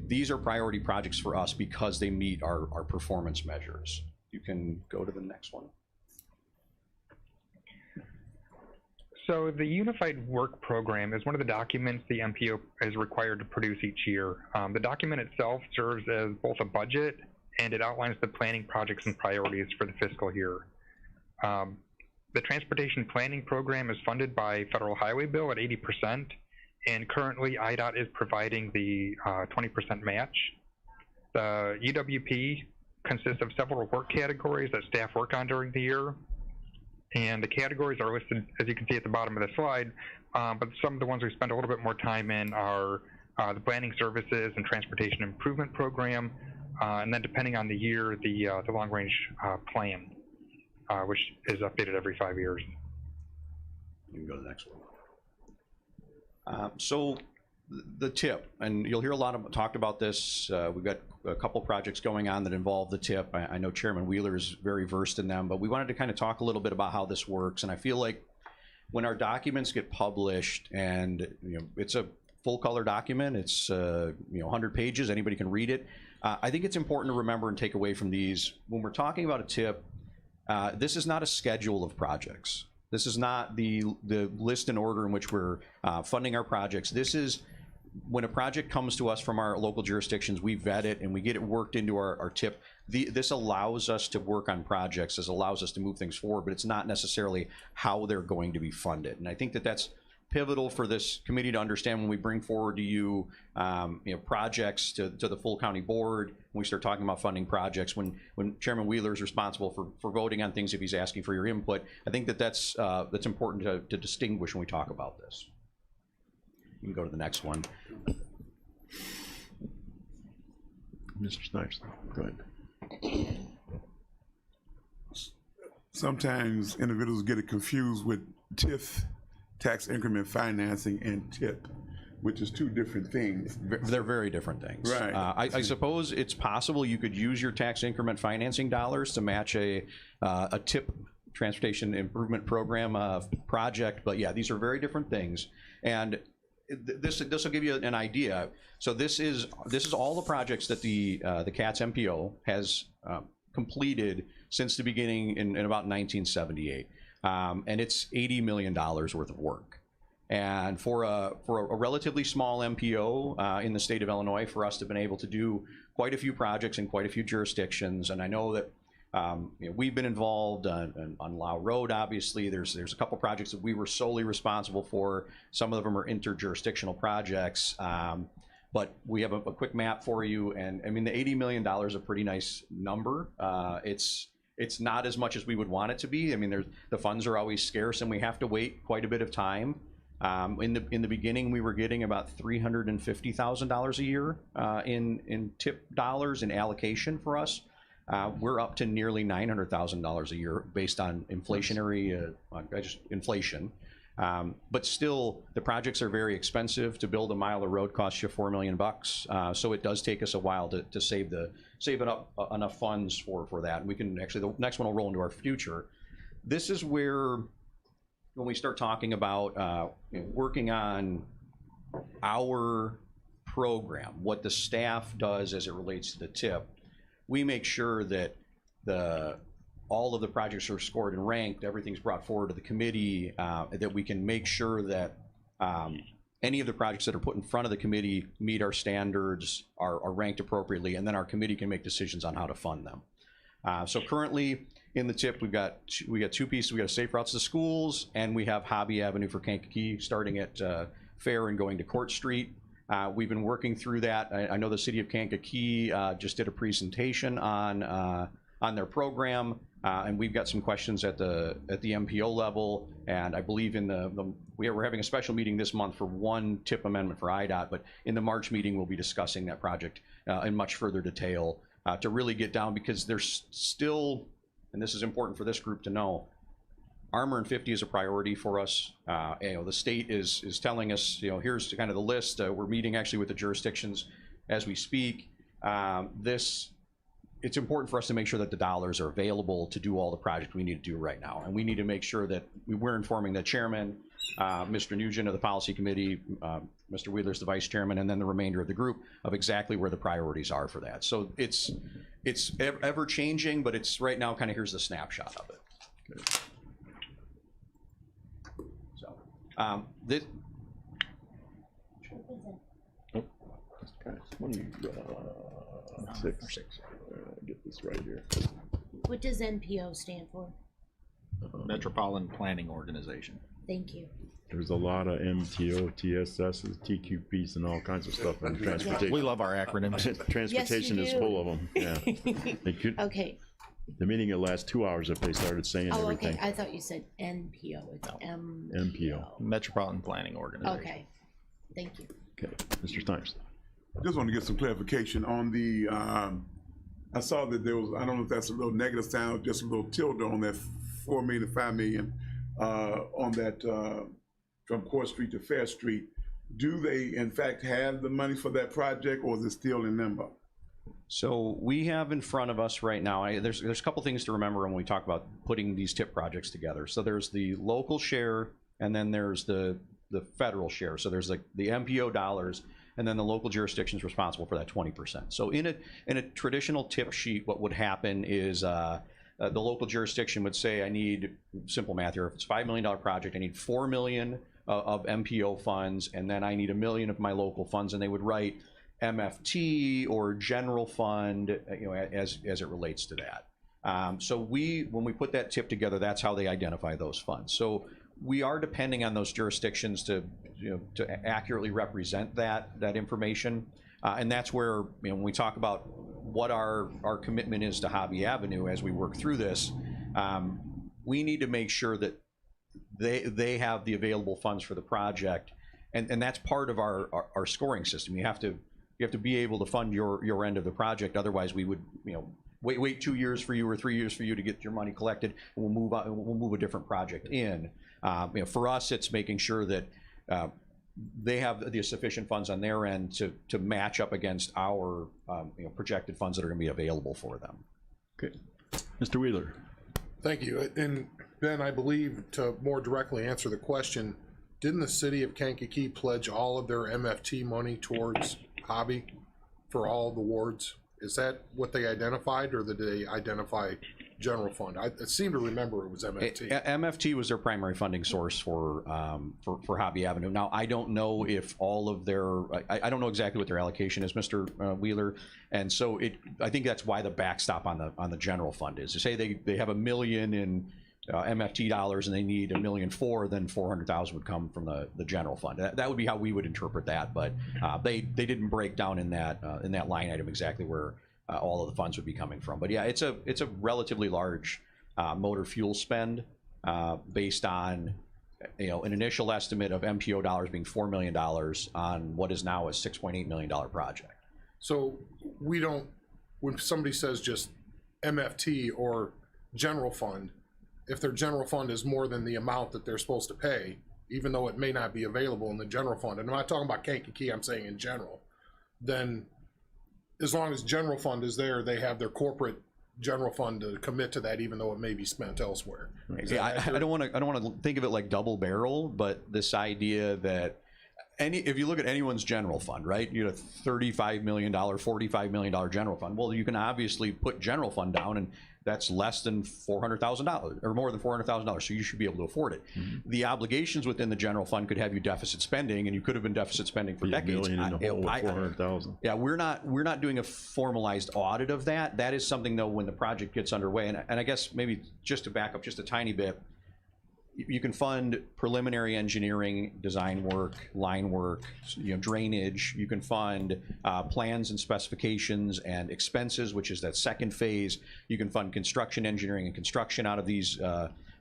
these are priority projects for us because they meet our performance measures. You can go to the next one. So the Unified Work Program is one of the documents the MPO is required to produce each year. The document itself serves as both a budget and it outlines the planning projects and priorities for the fiscal year. The Transportation Planning Program is funded by Federal Highway Bill at 80%, and currently IDOT is providing the 20% match. The UWP consists of several work categories that staff work on during the year, and the categories are listed, as you can see at the bottom of the slide, but some of the ones we spend a little bit more time in are the Planning Services and Transportation Improvement Program, and then depending on the year, the Long Range Plan, which is updated every 5 years. You can go to the next one. So the TIP, and you'll hear a lot of talked about this. We've got a couple projects going on that involve the TIP. I know Chairman Wheeler is very versed in them, but we wanted to kind of talk a little bit about how this works. And I feel like when our documents get published, and it's a full color document, it's 100 pages, anybody can read it. I think it's important to remember and take away from these when we're talking about a TIP. This is not a schedule of projects. This is not the list and order in which we're funding our projects. This is when a project comes to us from our local jurisdictions, we vet it and we get it worked into our TIP. This allows us to work on projects. This allows us to move things forward, but it's not necessarily how they're going to be funded. And I think that that's pivotal for this committee to understand when we bring forward to you, projects to the full county board. When we start talking about funding projects, when Chairman Wheeler is responsible for voting on things, if he's asking for your input, I think that's important to distinguish when we talk about this. You can go to the next one. Mr. Snipes, go ahead. Sometimes individuals get it confused with TIF, tax increment financing, and TIP, which is two different things. They're very different things. Right. I suppose it's possible you could use your tax increment financing dollars to match a TIP, Transportation Improvement Program project, but yeah, these are very different things. And this will give you an idea. So this is all the projects that the CATS MPO has completed since the beginning in about 1978. And it's $80 million worth of work. And for a relatively small MPO in the state of Illinois, for us to have been able to do quite a few projects in quite a few jurisdictions, and I know that we've been involved on Laurel Road. Obviously, there's a couple projects that we were solely responsible for. Some of them are interjurisdictional projects, but we have a quick map for you. And I mean, the $80 million is a pretty nice number. It's not as much as we would want it to be. I mean, the funds are always scarce, and we have to wait quite a bit of time. In the beginning, we were getting about $350,000 a year in TIP dollars in allocation for us. We're up to nearly $900,000 a year based on inflationary, inflation. But still, the projects are very expensive. To build a mile of road costs you $4 million. So it does take us a while to save enough funds for that. And we can actually, the next one will roll into our future. This is where, when we start talking about working on our program, what the staff does as it relates to the TIP, we make sure that all of the projects are scored and ranked, everything's brought forward to the committee, that we can make sure that any of the projects that are put in front of the committee meet our standards, are ranked appropriately, and then our committee can make decisions on how to fund them. So currently in the tip, we got two pieces. We got Safe Routes to Schools, and we have Hobby Avenue for Kankakee, starting at Fair and going to Court Street. We've been working through that. I know the city of Kankakee just did a presentation on their program, and we've got some questions at the MPO level. And I believe we're having a special meeting this month for one tip amendment for IDOT, but in the March meeting we'll be discussing that project in much further detail to really get down, because there's still, and this is important for this group to know, Armor and 50 is a priority for us. The state is telling us, here's kind of the list. We're meeting actually with the jurisdictions as we speak. It's important for us to make sure that the dollars are available to do all the projects we need to do right now. And we need to make sure that we're informing the chairman, Mr. Nugent of the policy committee, Mr. Wheeler's the vice chairman, and then the remainder of the group of exactly where the priorities are for that. So it's ever changing, but it's right now kind of here's the snapshot of it. Okay. This. Six. Get this right here. What does NPO stand for? Metropolitan Planning Organization. Thank you. There's a lot of MTO, TSSs, TQPs, and all kinds of stuff in transportation. We love our acronyms. Transportation Yes, is you do. full of them. Yeah. Okay. The meeting will last 2 hours if they started saying Oh, everything. okay. I thought you said NPO. It's MPO. Metropolitan Planning Organization. Okay. Thank you. Okay, Mr. Steins. Just want to get some clarification on the, I saw that there was, I don't know if that's a little negative sound, just a little tilde on that 4 million to 5 million on that from Court Street to Fair Street. Do they in fact have the money for that project, or is it still in limbo? So we have in front of us right now, there's a couple things to remember when we talk about putting these TIP projects together. So there's the local share, and then there's the federal share. So there's like the MPO dollars, and then the local jurisdiction is responsible for that 20%. So in a traditional tip sheet, what would happen is the local jurisdiction would say, I need, simple math here, if it's a $5 million project, I need 4 million of MPO funds, and then I need 1 million of my local funds, and they would write MFT or general fund, as it relates to that. So when we put that tip together, that's how they identify those funds. So we are depending on those jurisdictions to accurately represent that information, and that's where when we talk about what our commitment is to Hobby Avenue as we work through this, we need to make sure that they have the available funds for the project, and that's part of our scoring system. You have to be able to fund your end of the project. Otherwise, we would wait 2 years for you or 3 years for you to get your money collected, and we'll move a different project in. For us, it's making sure that they have the sufficient funds on their end to match up against our projected funds that are going to be available for them. Okay, Mr. Wheeler. Thank you. And Ben, I believe to more directly answer the question, didn't the city of Kankakee pledge all of their MFT money towards Hobby for all the wards? Is that what they identified, or did they identify general fund? I seem to remember it was MFT. MFT was their primary funding source for Hobby Avenue. Now, I don't know if all of their, I don't know exactly what their allocation is, Mr. Wheeler, and so I think that's why the backstop on the general fund is to say they have $1 million in MFT dollars and they need $1.4 million, then 400,000 would come from the general fund. That would be how we would interpret that, but they didn't break down in that line item exactly where all of the funds would be coming from. But yeah, it's a relatively large motor fuel spend based on an initial estimate of MPO dollars being $4 million on what is now a $6.8 million project. So we don't, when somebody says just MFT or general fund, if their general fund is more than the amount that they're supposed to pay, even though it may not be available in the general fund, and I'm not talking about Kankakee, I'm saying in general, then as long as general fund is there, they have their corporate general fund to commit to that, even though it may be spent elsewhere. Yeah, I don't want to think of it like double barrel, but this idea that if you look at anyone's general fund, right? You have a $35 million, $45 million general fund. Well, you can obviously put general fund down, and that's less than $400,000 or more than $400,000. So you should be able to afford it. The obligations within the general fund could have you deficit spending, and you could have been deficit spending for decades. $1 million in the hole with 400,000. Yeah, we're not doing a formalized audit of that. That is something though when the project gets underway. And I guess maybe just to back up just a tiny bit, you can fund preliminary engineering, design work, line work, drainage. You can fund plans and specifications and expenses, which is that second phase. You can fund construction engineering and construction out of these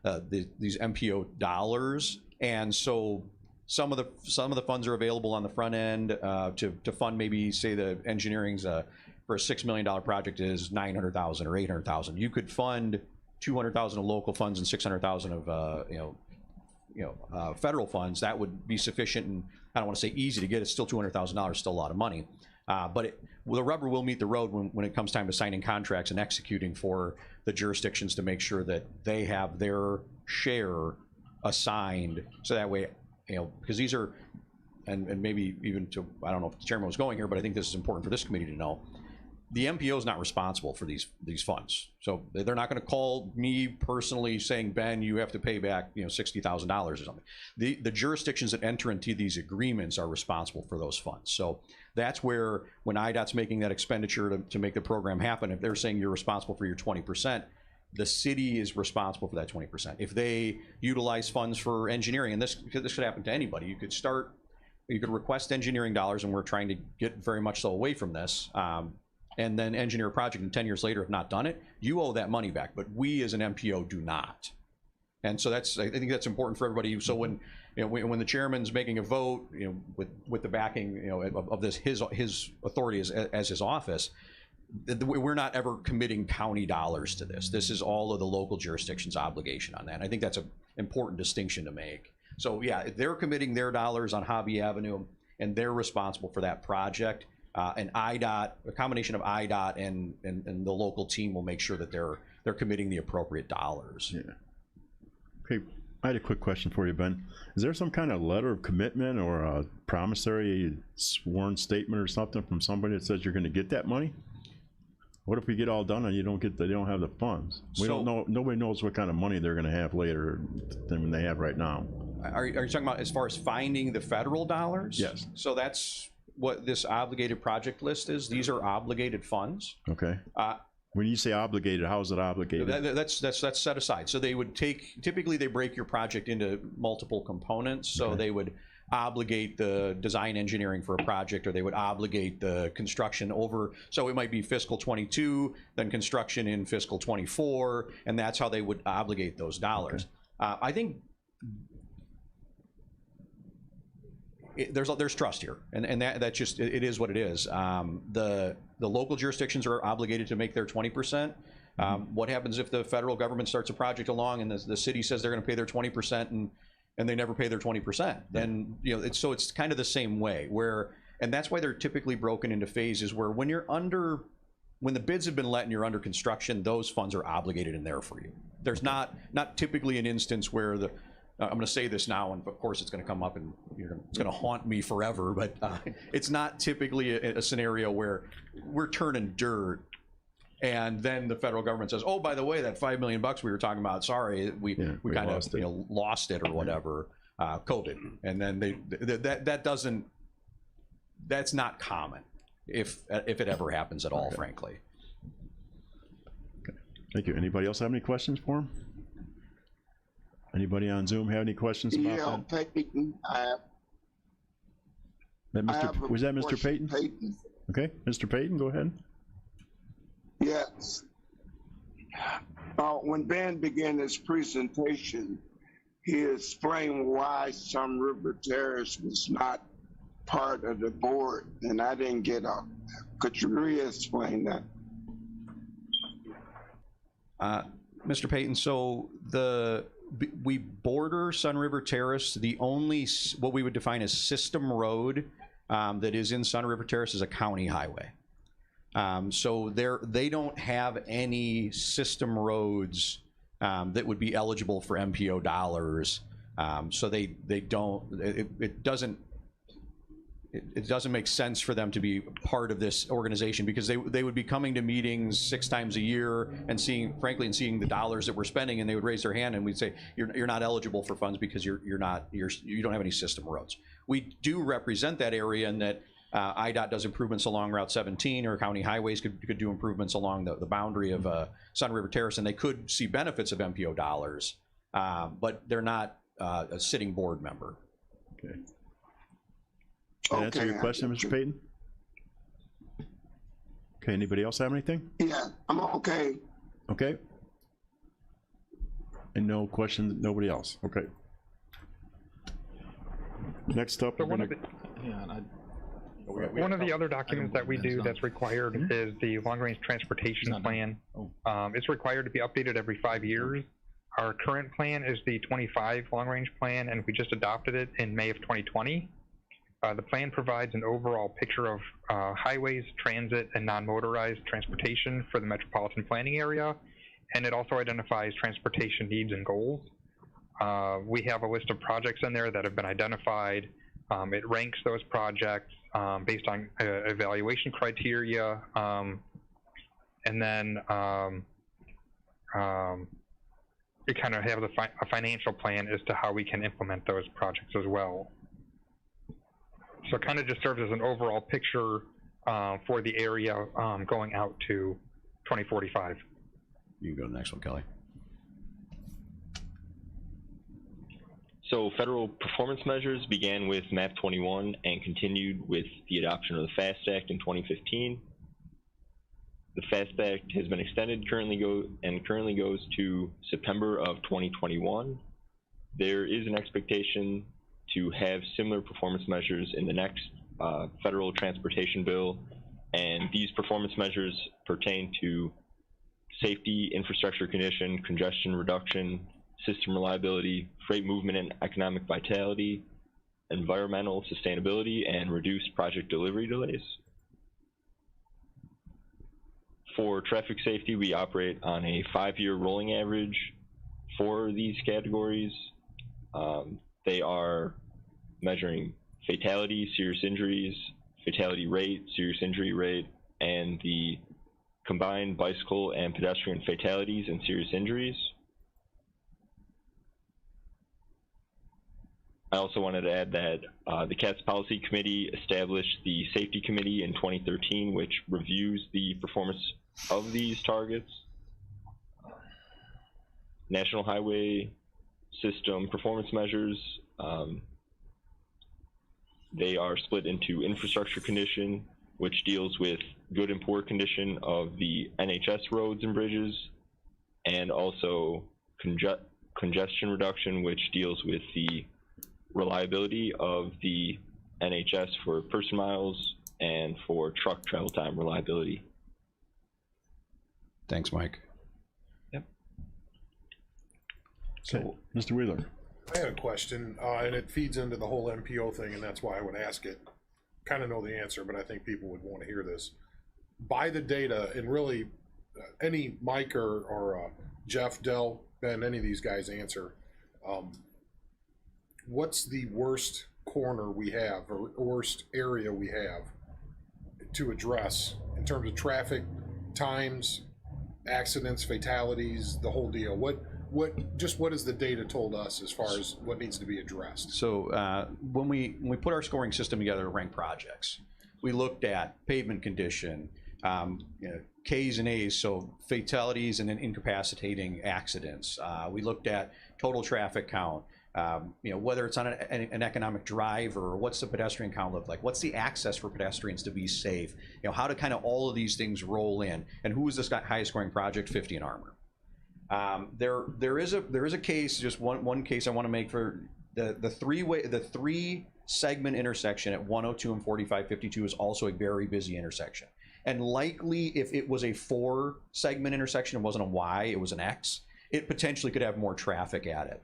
MPO dollars. And so some of the funds are available on the front end to fund maybe, say, the engineering's for a $6 million project is $900,000 or $800,000. You could fund $200,000 of local funds and $600,000 of federal funds. That would be sufficient, and I don't want to say easy to get. It's still $200,000, still a lot of money. But the rubber will meet the road when it comes time to signing contracts and executing for the jurisdictions to make sure that they have their share assigned. So that way, because these are, and maybe even to, I don't know if the chairman was going here, but I think this is important for this committee to know. The MPO is not responsible for these funds, so they're not going to call me personally saying, Ben, you have to pay back $60,000 or something. The jurisdictions that enter into these agreements are responsible for those funds. So that's where when IDOT's making that expenditure to make the program happen, if they're saying you're responsible for your 20%, the city is responsible for that 20%. If they utilize funds for engineering, and this could happen to anybody, you could request engineering dollars, and we're trying to get very much so away from this. And then engineer a project, and 10 years later have not done it, you owe that money back. But we as an MPO do not. And so I think that's important for everybody. So when when the chairman's making a vote, with the backing of this his authority as his office, we're not ever committing county dollars to this. This is all of the local jurisdiction's obligation on that. And I think that's an important distinction to make. So yeah, they're committing their dollars on Hobby Avenue, and they're responsible for that project. And IDOT, a combination of IDOT and the local team will make sure that they're committing the appropriate dollars. Yeah. Okay, I had a quick question for you, Ben. Is there some kind of letter of commitment or a promissory sworn statement or something from somebody that says you're going to get that money? What if we get all done and they don't have the funds? We don't know. Nobody knows what kind of money they're going to have later than they have right now. Are you talking about as far as finding the federal dollars? Yes. So that's what this obligated project list is. These are obligated funds. Okay. When you say obligated, how is it obligated? That's set aside. So they would typically they break your project into multiple components. So they would obligate the design engineering for a project, or they would obligate the construction over. So it might be fiscal 22, then construction in fiscal 24, and that's how they would obligate those dollars. Okay. I think there's trust here, and that just it is what it is. The local jurisdictions are obligated to make their 20%. What happens if the federal government starts a project along and the city says they're going to pay their 20% and they never pay their 20%? Then it's kind of the same way and that's why they're typically broken into phases where when the bids have been let and you're under construction, those funds are obligated in there for you. There's not typically an instance where I'm going to say this now, and of course it's going to come up and it's going to haunt me forever, but it's not typically a scenario where we're turning dirt and then the federal government says, oh, by the way, that $5 million we were talking about, sorry, we kind of lost it or whatever, COVID. And then that's not common if it ever happens at all, frankly. Okay. Thank you. Anybody else have any questions for him? Anybody on Zoom have any questions about that? Peyton, Was that Mr. Peyton? Okay, Mr. Peyton, go ahead. Yes. When Ben began his presentation, he explained why Sun River Terrace was not part of the board, and I didn't get up. Could you re-explain that? Mr. Peyton, so we border Sun River Terrace. The only what we would define as system road that is in Sun River Terrace is a county highway. So they don't have any system roads that would be eligible for MPO dollars. So they don't. It doesn't. it doesn't make sense for them to be part of this organization, because they would be coming to meetings 6 times a year and seeing the dollars that we're spending, and they would raise their hand and we'd say, you're not eligible for funds because you don't have any system roads. We do represent that area, and that IDOT does improvements along Route 17, or county highways could do improvements along the boundary of Sun River Terrace, and they could see benefits of MPO dollars, but they're not a sitting board member. Okay. Did that answer your question, Mr. Payton? Okay, anybody else have anything? Yeah, I'm okay. Okay. And no questions, nobody else, okay. Next up, So we're gonna. One of the other documents that we do that's required is the long-range transportation plan. It's required to be updated every 5 years. Our current plan is the 25 long-range plan, and we just adopted it in May of 2020. The plan provides an overall picture of highways, transit, and non-motorized transportation for the metropolitan planning area, and it also identifies transportation needs and goals. We have a list of projects in there that have been identified. It ranks those projects based on evaluation criteria, and then it kind of has a financial plan as to how we can implement those projects as well. So it kind of just serves as an overall picture for the area going out to 2045. You can go to the next one, Kelly. So federal performance measures began with MAP 21 and continued with the adoption of the FAST Act in 2015. The FAST Act has been extended currently goes to September of 2021. There is an expectation to have similar performance measures in the next federal transportation bill, and these performance measures pertain to safety, infrastructure condition, congestion reduction, system reliability, freight movement and economic vitality, environmental sustainability, and reduced project delivery delays. For traffic safety, we operate on a 5-year rolling average for these categories. They are measuring fatality, serious injuries, fatality rate, serious injury rate, and the combined bicycle and pedestrian fatalities and serious injuries. I also wanted to add that the CATS Policy Committee established the Safety Committee in 2013, which reviews the performance of these targets. National Highway System performance measures, they are split into infrastructure condition, which deals with good and poor condition of the NHS roads and bridges, and also congestion reduction, which deals with the reliability of the NHS for person miles and for truck travel time reliability. Thanks, Mike. Yep. So, Mr. Wheeler. I had a question, and it feeds into the whole MPO thing, and that's why I would ask it. Kind of know the answer, but I think people would want to hear this. By the data, and really, any Mike or Jeff, Dell, Ben, any of these guys answer, what's the worst corner we have, or worst area we have to address in terms of traffic, times, accidents, fatalities, the whole deal? What has the data told us as far as what needs to be addressed? So when we put our scoring system together to rank projects, we looked at pavement condition, K's and A's, so fatalities and then incapacitating accidents. We looked at total traffic count, whether it's on an economic drive, or what's the pedestrian count look like? What's the access for pedestrians to be safe? How do kind of all of these things roll in? And who is this highest scoring project? 50 in Armour. There is a case, just one case I want to make for the three segment intersection at 102 and 4552 is also a very busy intersection. And likely, if it was a 4 segment intersection, it wasn't a Y, it was an X, it potentially could have more traffic at it.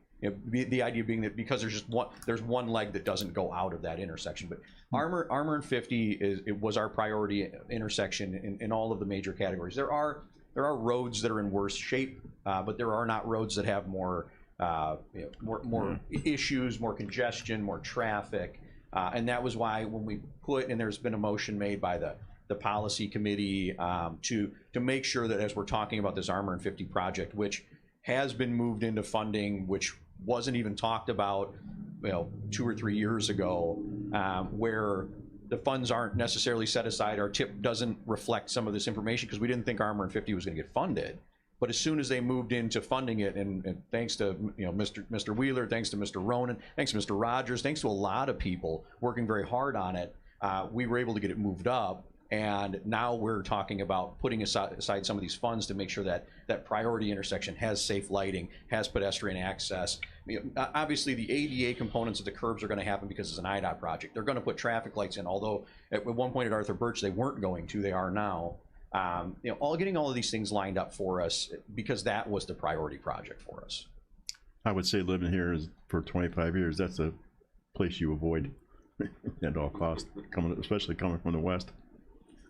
The idea being that because there's one leg that doesn't go out of that intersection. But Armour and 50 was our priority intersection in all of the major categories. There are roads that are in worse shape, but there are not roads that have more issues, more congestion, more traffic. And that was why when we put, and there's been a motion made by the policy committee to make sure that as we're talking about this Armor and 50 project, which has been moved into funding, which wasn't even talked about, 2 or 3 years ago, where the funds aren't necessarily set aside. Our tip doesn't reflect some of this information because we didn't think Armor and 50 was going to get funded. But as soon as they moved into funding it, and thanks to Mr. Wheeler, thanks to Mr. Ronan, thanks to Mr. Rogers, thanks to a lot of people working very hard on it, we were able to get it moved up. And now we're talking about putting aside some of these funds to make sure that that priority intersection has safe lighting, has pedestrian access. Obviously, the ADA components of the curbs are going to happen because it's an IDOT project. They're going to put traffic lights in, although at one point at Arthur Birch they weren't going to. They are now. Getting all of these things lined up for us because that was the priority project for us. I would say living here for 25 years, that's a place you avoid at all costs, especially coming from the west.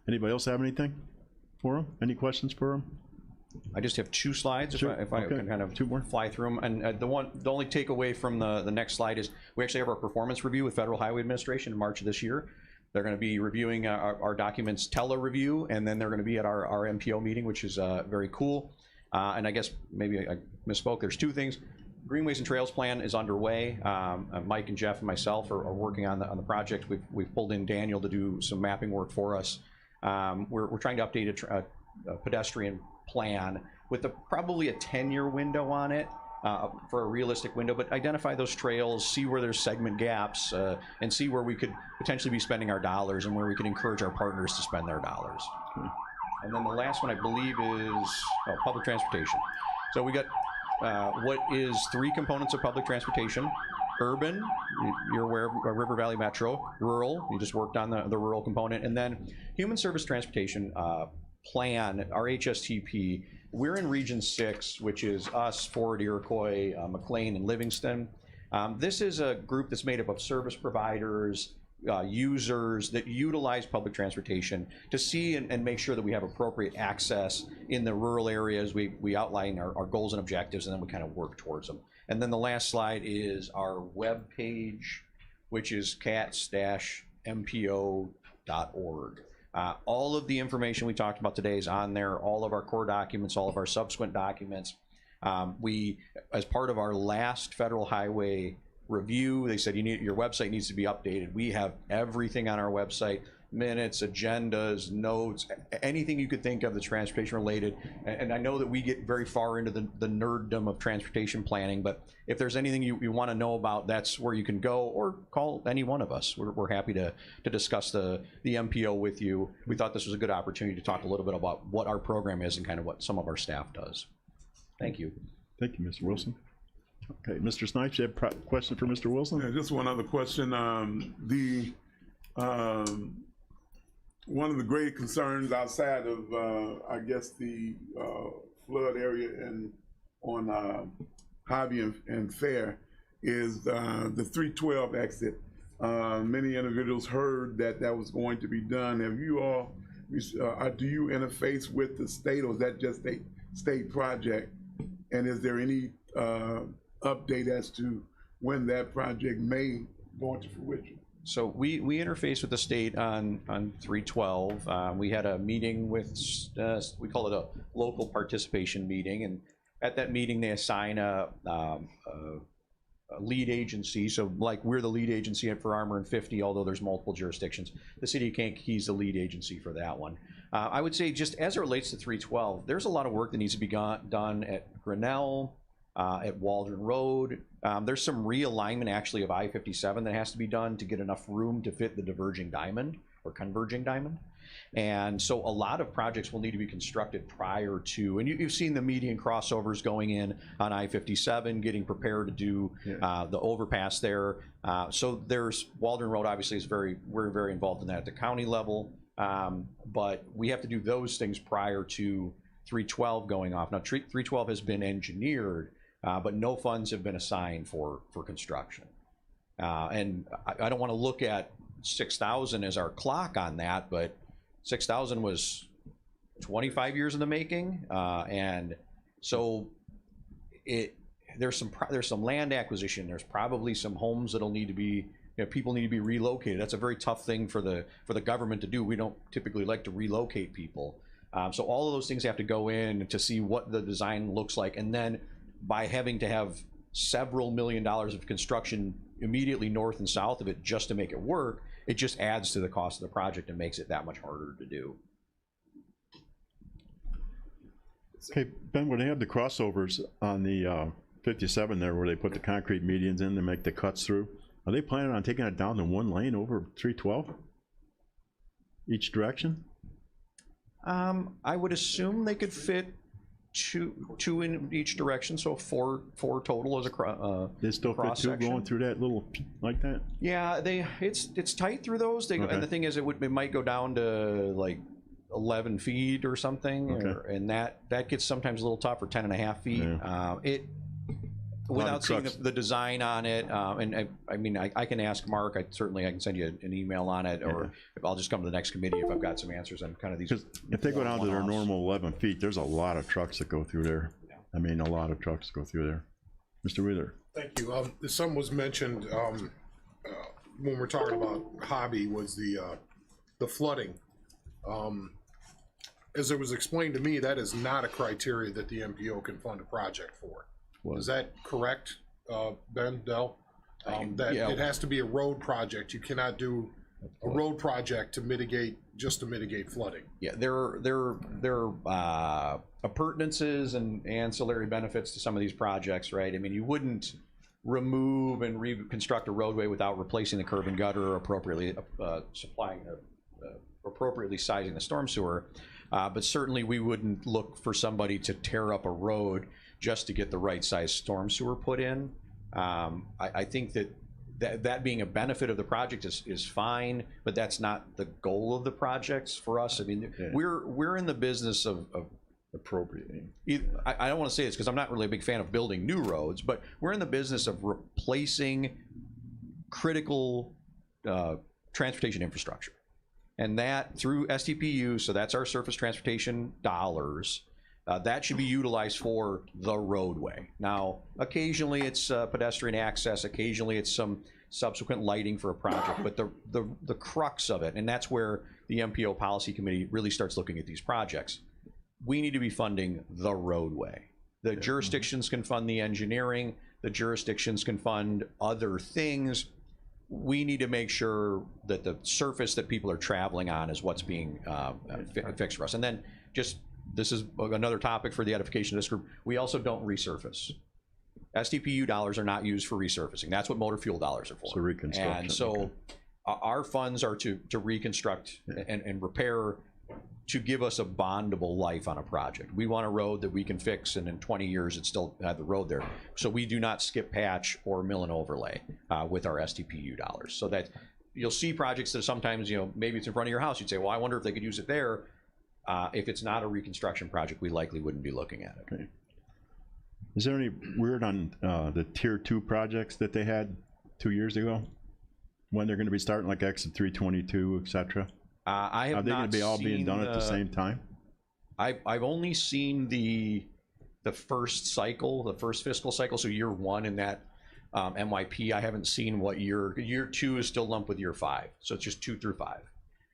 Anybody else have anything for them? Any questions for them? I just have 2 slides, sure. if I can kind of 2 more. Fly through them. And the only takeaway from the next slide is we actually have our performance review with Federal Highway Administration in March of this year. They're going to be reviewing our documents tele-review, and then they're going to be at our MPO meeting, which is very cool. And I guess maybe I misspoke. There's 2 things. Greenways and Trails Plan is underway. Mike and Jeff and myself are working on the project. We've pulled in Daniel to do some mapping work for us. We're trying to update a pedestrian plan with probably a 10-year window on it for a realistic window, but identify those trails, see where there's segment gaps, and see where we could potentially be spending our dollars and where we can encourage our partners to spend their dollars. And then the last one I believe is public transportation. So we got what is 3 components of public transportation. Urban, you're aware of River Valley Metro. Rural, you just worked on the rural component. And then Human Service Transportation Plan, our HSTP. We're in Region 6, which is us, Fort Iroquois, McLean, and Livingston. This is a group that's made up of service providers, users that utilize public transportation to see and make sure that we have appropriate access in the rural areas. We outline our goals and objectives, and then we kind of work towards them. And then the last slide is our web page, which is cats-mpo.org. All of the information we talked about today is on there, all of our core documents, all of our subsequent documents. We, as part of our last federal highway review, they said your website needs to be updated. We have everything on our website, minutes, agendas, notes, anything you could think of that's transportation related. And I know that we get very far into the nerddom of transportation planning, but if there's anything you want to know about, that's where you can go or call any one of us. We're happy to discuss the MPO with you. We thought this was a good opportunity to talk a little bit about what our program is and kind of what some of our staff does. Thank you. Thank you, Mr. Wilson. Okay, Mr. Snipes, you have a question for Mr. Wilson? Yeah, just one other question. One of the great concerns outside of, I guess, the flood area on Hobby and Fair is the 312 exit. Many individuals heard that was going to be done. Have you all, do you interface with the state, or is that just a state project? And is there any update as to when that project may go into fruition? So we interface with the state on 312. We had a meeting with, we call it a local participation meeting, and at that meeting they assign a lead agency. So like we're the lead agency for Armor and 50, although there's multiple jurisdictions. The city of Kankakee's the lead agency for that one. I would say just as it relates to 312, there's a lot of work that needs to be done at Grinnell, at Waldron Road. There's some realignment actually of I-57 that has to be done to get enough room to fit the diverging diamond or converging diamond. And so a lot of projects will need to be constructed prior to, and you've seen the median crossovers going in on I-57, getting prepared to do the overpass there. So there's Waldron Road obviously we're very involved in that at the county level, but we have to do those things prior to 312 going off. Now 312 has been engineered, but no funds have been assigned for construction. And I don't want to look at 6,000 as our clock on that, but 6,000 was 25 years in the making, and so there's some land acquisition. There's probably some homes that'll need to be people need to be relocated. That's a very tough thing for the government to do. We don't typically like to relocate people. So all of those things have to go in to see what the design looks like. And then by having to have several $1 million of construction immediately north and south of it just to make it work, it just adds to the cost of the project and makes it that much harder to do. Okay, Ben, when they have the crossovers on the 57 there where they put the concrete medians in to make the cuts through, are they planning on taking it down to one lane over 312? Each direction? I would assume they could fit two in each direction, so four total as a they still fit two going through that little like that? Yeah, it's tight through those. Okay. And the thing is, it might go down to like 11 feet or something, okay. And that gets sometimes a little tough, or 10.5 feet. Yeah. Without seeing the design on it, and I mean, I can ask Mark. I can send you an email on it, or if I'll just come to the next committee if I've got some answers on kind of these. Because if they go down to their normal 11 feet, there's a lot of trucks that go through there. Yeah. I mean, a lot of trucks go through there. Mr. Wheeler. Thank you. Some was mentioned when we're talking about hobby was the flooding. As it was explained to me, that is not a criteria that the MPO can fund a project for. Is that correct, Ben, Del? It has to be a road project. You cannot do a road project to mitigate flooding. Yeah, there are appurtenances and ancillary benefits to some of these projects, right? I mean, you wouldn't remove and reconstruct a roadway without replacing the curb and gutter or appropriately appropriately sizing the storm sewer. But certainly we wouldn't look for somebody to tear up a road just to get the right size storm sewer put in. I think that being a benefit of the project is fine, but that's not the goal of the projects for us. I mean, we're in the business of appropriating. I don't want to say this because I'm not really a big fan of building new roads, but we're in the business of replacing critical transportation infrastructure. And that through STPU, so that's our surface transportation dollars, that should be utilized for the roadway. Now, occasionally it's pedestrian access, occasionally it's some subsequent lighting for a project, but the crux of it, and that's where the MPO Policy Committee really starts looking at these projects. We need to be funding the roadway. The jurisdictions can fund the engineering, the jurisdictions can fund other things. We need to make sure that the surface that people are traveling on is what's being fixed for us. And then this is another topic for the edification of this group. We also don't resurface. STPU dollars are not used for resurfacing. That's what motor fuel dollars are for. So reconstruction. And so our funds are to reconstruct and repair, to give us a bondable life on a project. We want a road that we can fix, and in 20 years it still had the road there. So we do not skip patch or mill and overlay with our STPU dollars. So that you'll see projects that sometimes, maybe it's in front of your house, you'd say, well, I wonder if they could use it there. If it's not a reconstruction project, we likely wouldn't be looking at it. Okay. Is there any word on the tier 2 projects that they had 2 years ago? When they're going to be starting, like exit 322, etc.? I have Are they going to be all being done at the same time? I've only seen the first cycle, the first fiscal cycle, so year 1 in that MYP. I haven't seen what year 2 is still lumped with year 5, so it's just 2 through 5.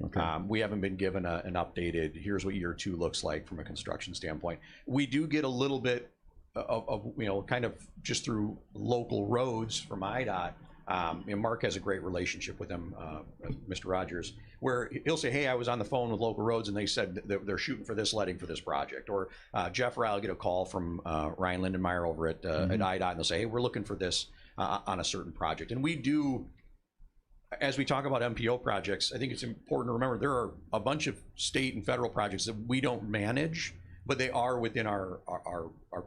Okay. We haven't been given an updated, here's what year 2 looks like from a construction standpoint. We do get a little bit of kind of just through local roads from IDOT. And Mark has a great relationship with them, Mr. Rogers, where he'll say, hey, I was on the phone with local roads and they said they're shooting for this letting for this project. Or Jeff Ryle will get a call from Ryan Lindenmeyer over at IDOT, and they'll say, hey, we're looking for this on a certain project. And we do, as we talk about MPO projects, I think it's important to remember there are a bunch of state and federal projects that we don't manage, but they are within our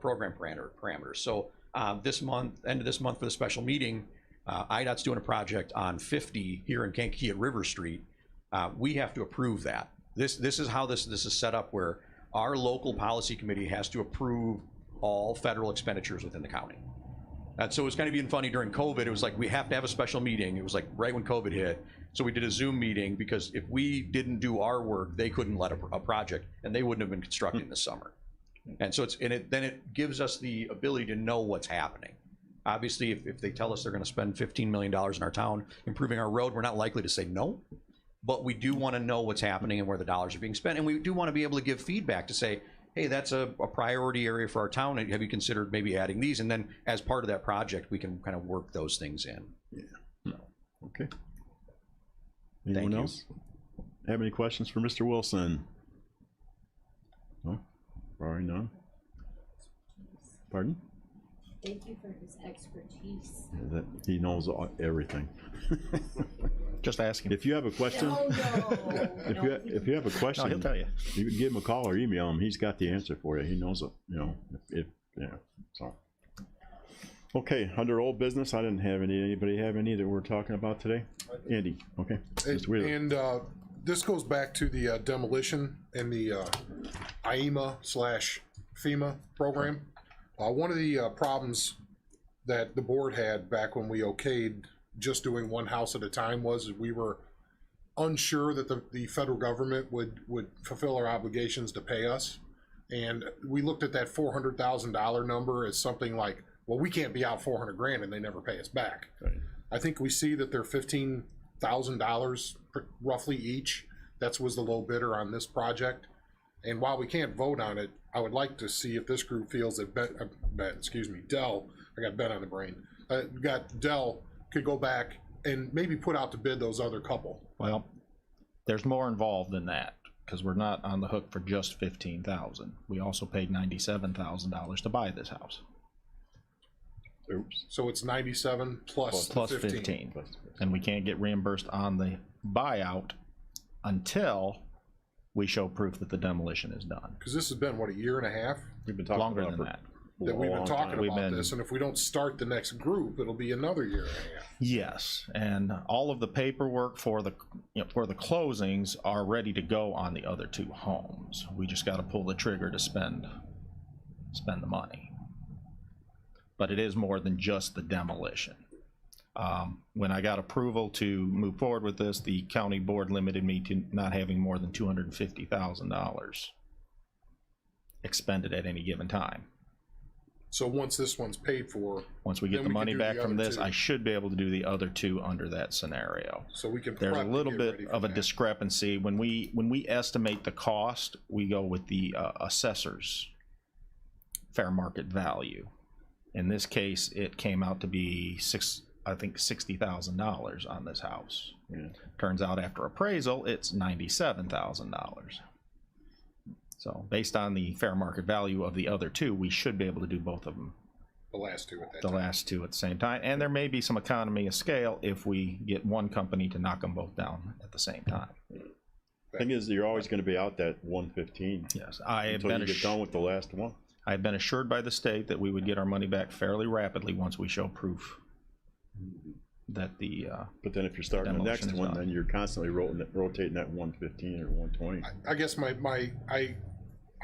program parameters. So this month, end of this month for the special meeting, IDOT's doing a project on 50 here in Kankakee at River Street. We have to approve that. This is how this is set up, where our local policy committee has to approve all federal expenditures within the county. And so it's kind of being funny during COVID. It was like we have to have a special meeting. It was like right when COVID hit. So we did a Zoom meeting, because if we didn't do our work, they couldn't let a project, and they wouldn't have been constructing this summer. And so then it gives us the ability to know what's happening. Obviously, if they tell us they're gonna spend $15 million in our town improving our road, we're not likely to say no. But we do wanna know what's happening and where the dollars are being spent. And we do wanna be able to give feedback to say, hey, that's a priority area for our town. Have you considered maybe adding these? And then as part of that project, we can kind of work those things in. Yeah. Okay. Anyone else have any questions for Mr. Wilson? No? Probably none. Pardon? Thank you for his expertise. That he knows everything. Just ask him. If you have a question, No. if you have a question, No, he'll tell you. You can give him a call or email him. He's got the answer for you. He knows it. You know, yeah. So. Okay, under old business, I didn't have any. Anybody have any that we're talking about today? Andy. Okay. Mr. Wheeler. And this goes back to the demolition and the IEMA/FEMA program. One of the problems that the board had back when we okayed just doing one house at a time was we were unsure that the federal government would fulfill our obligations to pay us. And we looked at that $400,000 number as something like, well, we can't be out $400,000 and they never pay us back. Right. I think we see that they're $15,000 roughly each. That was the low bidder on this project. And while we can't vote on it, I would like to see if this group feels that Dell, I got Ben on the brain, Dell could go back and maybe put out to bid those other couple. Well, there's more involved than that, because we're not on the hook for just $15,000. We also paid $97,000 to buy this house. Oops. So it's 97 plus 15. And we can't get reimbursed on the buyout until we show proof that the demolition is done. Because this has been, what, a year and a half? We've been talking longer about than that. That we've been talking about this, and if we don't start the next group, it'll be another year and a half. Yes, and all of the paperwork for the closings are ready to go on the other two homes. We just got to pull the trigger to spend the money. But it is more than just the demolition. When I got approval to move forward with this, the county board limited me to not having more than $250,000 expended at any given time. So once this one's paid for, once we get the money back from this, I should be able to do the other two under that scenario. So we can. There's a little bit of a discrepancy when we estimate the cost. We go with the assessor's fair market value. In this case, it came out to be $60,000 on this house. Yeah. Turns out after appraisal, it's $97,000. So based on the fair market value of the other two, we should be able to do both of them. The last two at that time. The last two at the same time. And there may be some economy of scale if we get one company to knock them both down at the same time. Thing is, you're always going to be out that 115. Yes, I have until been you get done with the last one. I've been assured by the state that we would get our money back fairly rapidly once we show proof that the but then if you're starting the next one, then you're constantly rotating that 115 or 120. I guess I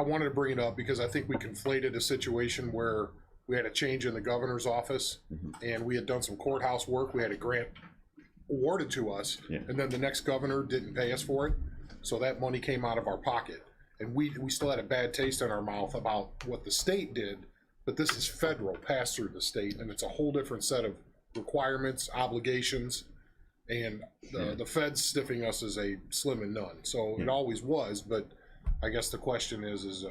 wanted to bring it up because I think we conflated a situation where we had a change in the governor's office, and we had done some courthouse work. We had a grant awarded to us, and then the next governor didn't pay us for it, so that money came out of our pocket. And we still had a bad taste in our mouth about what the state did, but this is federal, passed through the state, and it's a whole different set of requirements, obligations, and the Fed's stiffing us as a slim and none. So it always was, but I guess the question is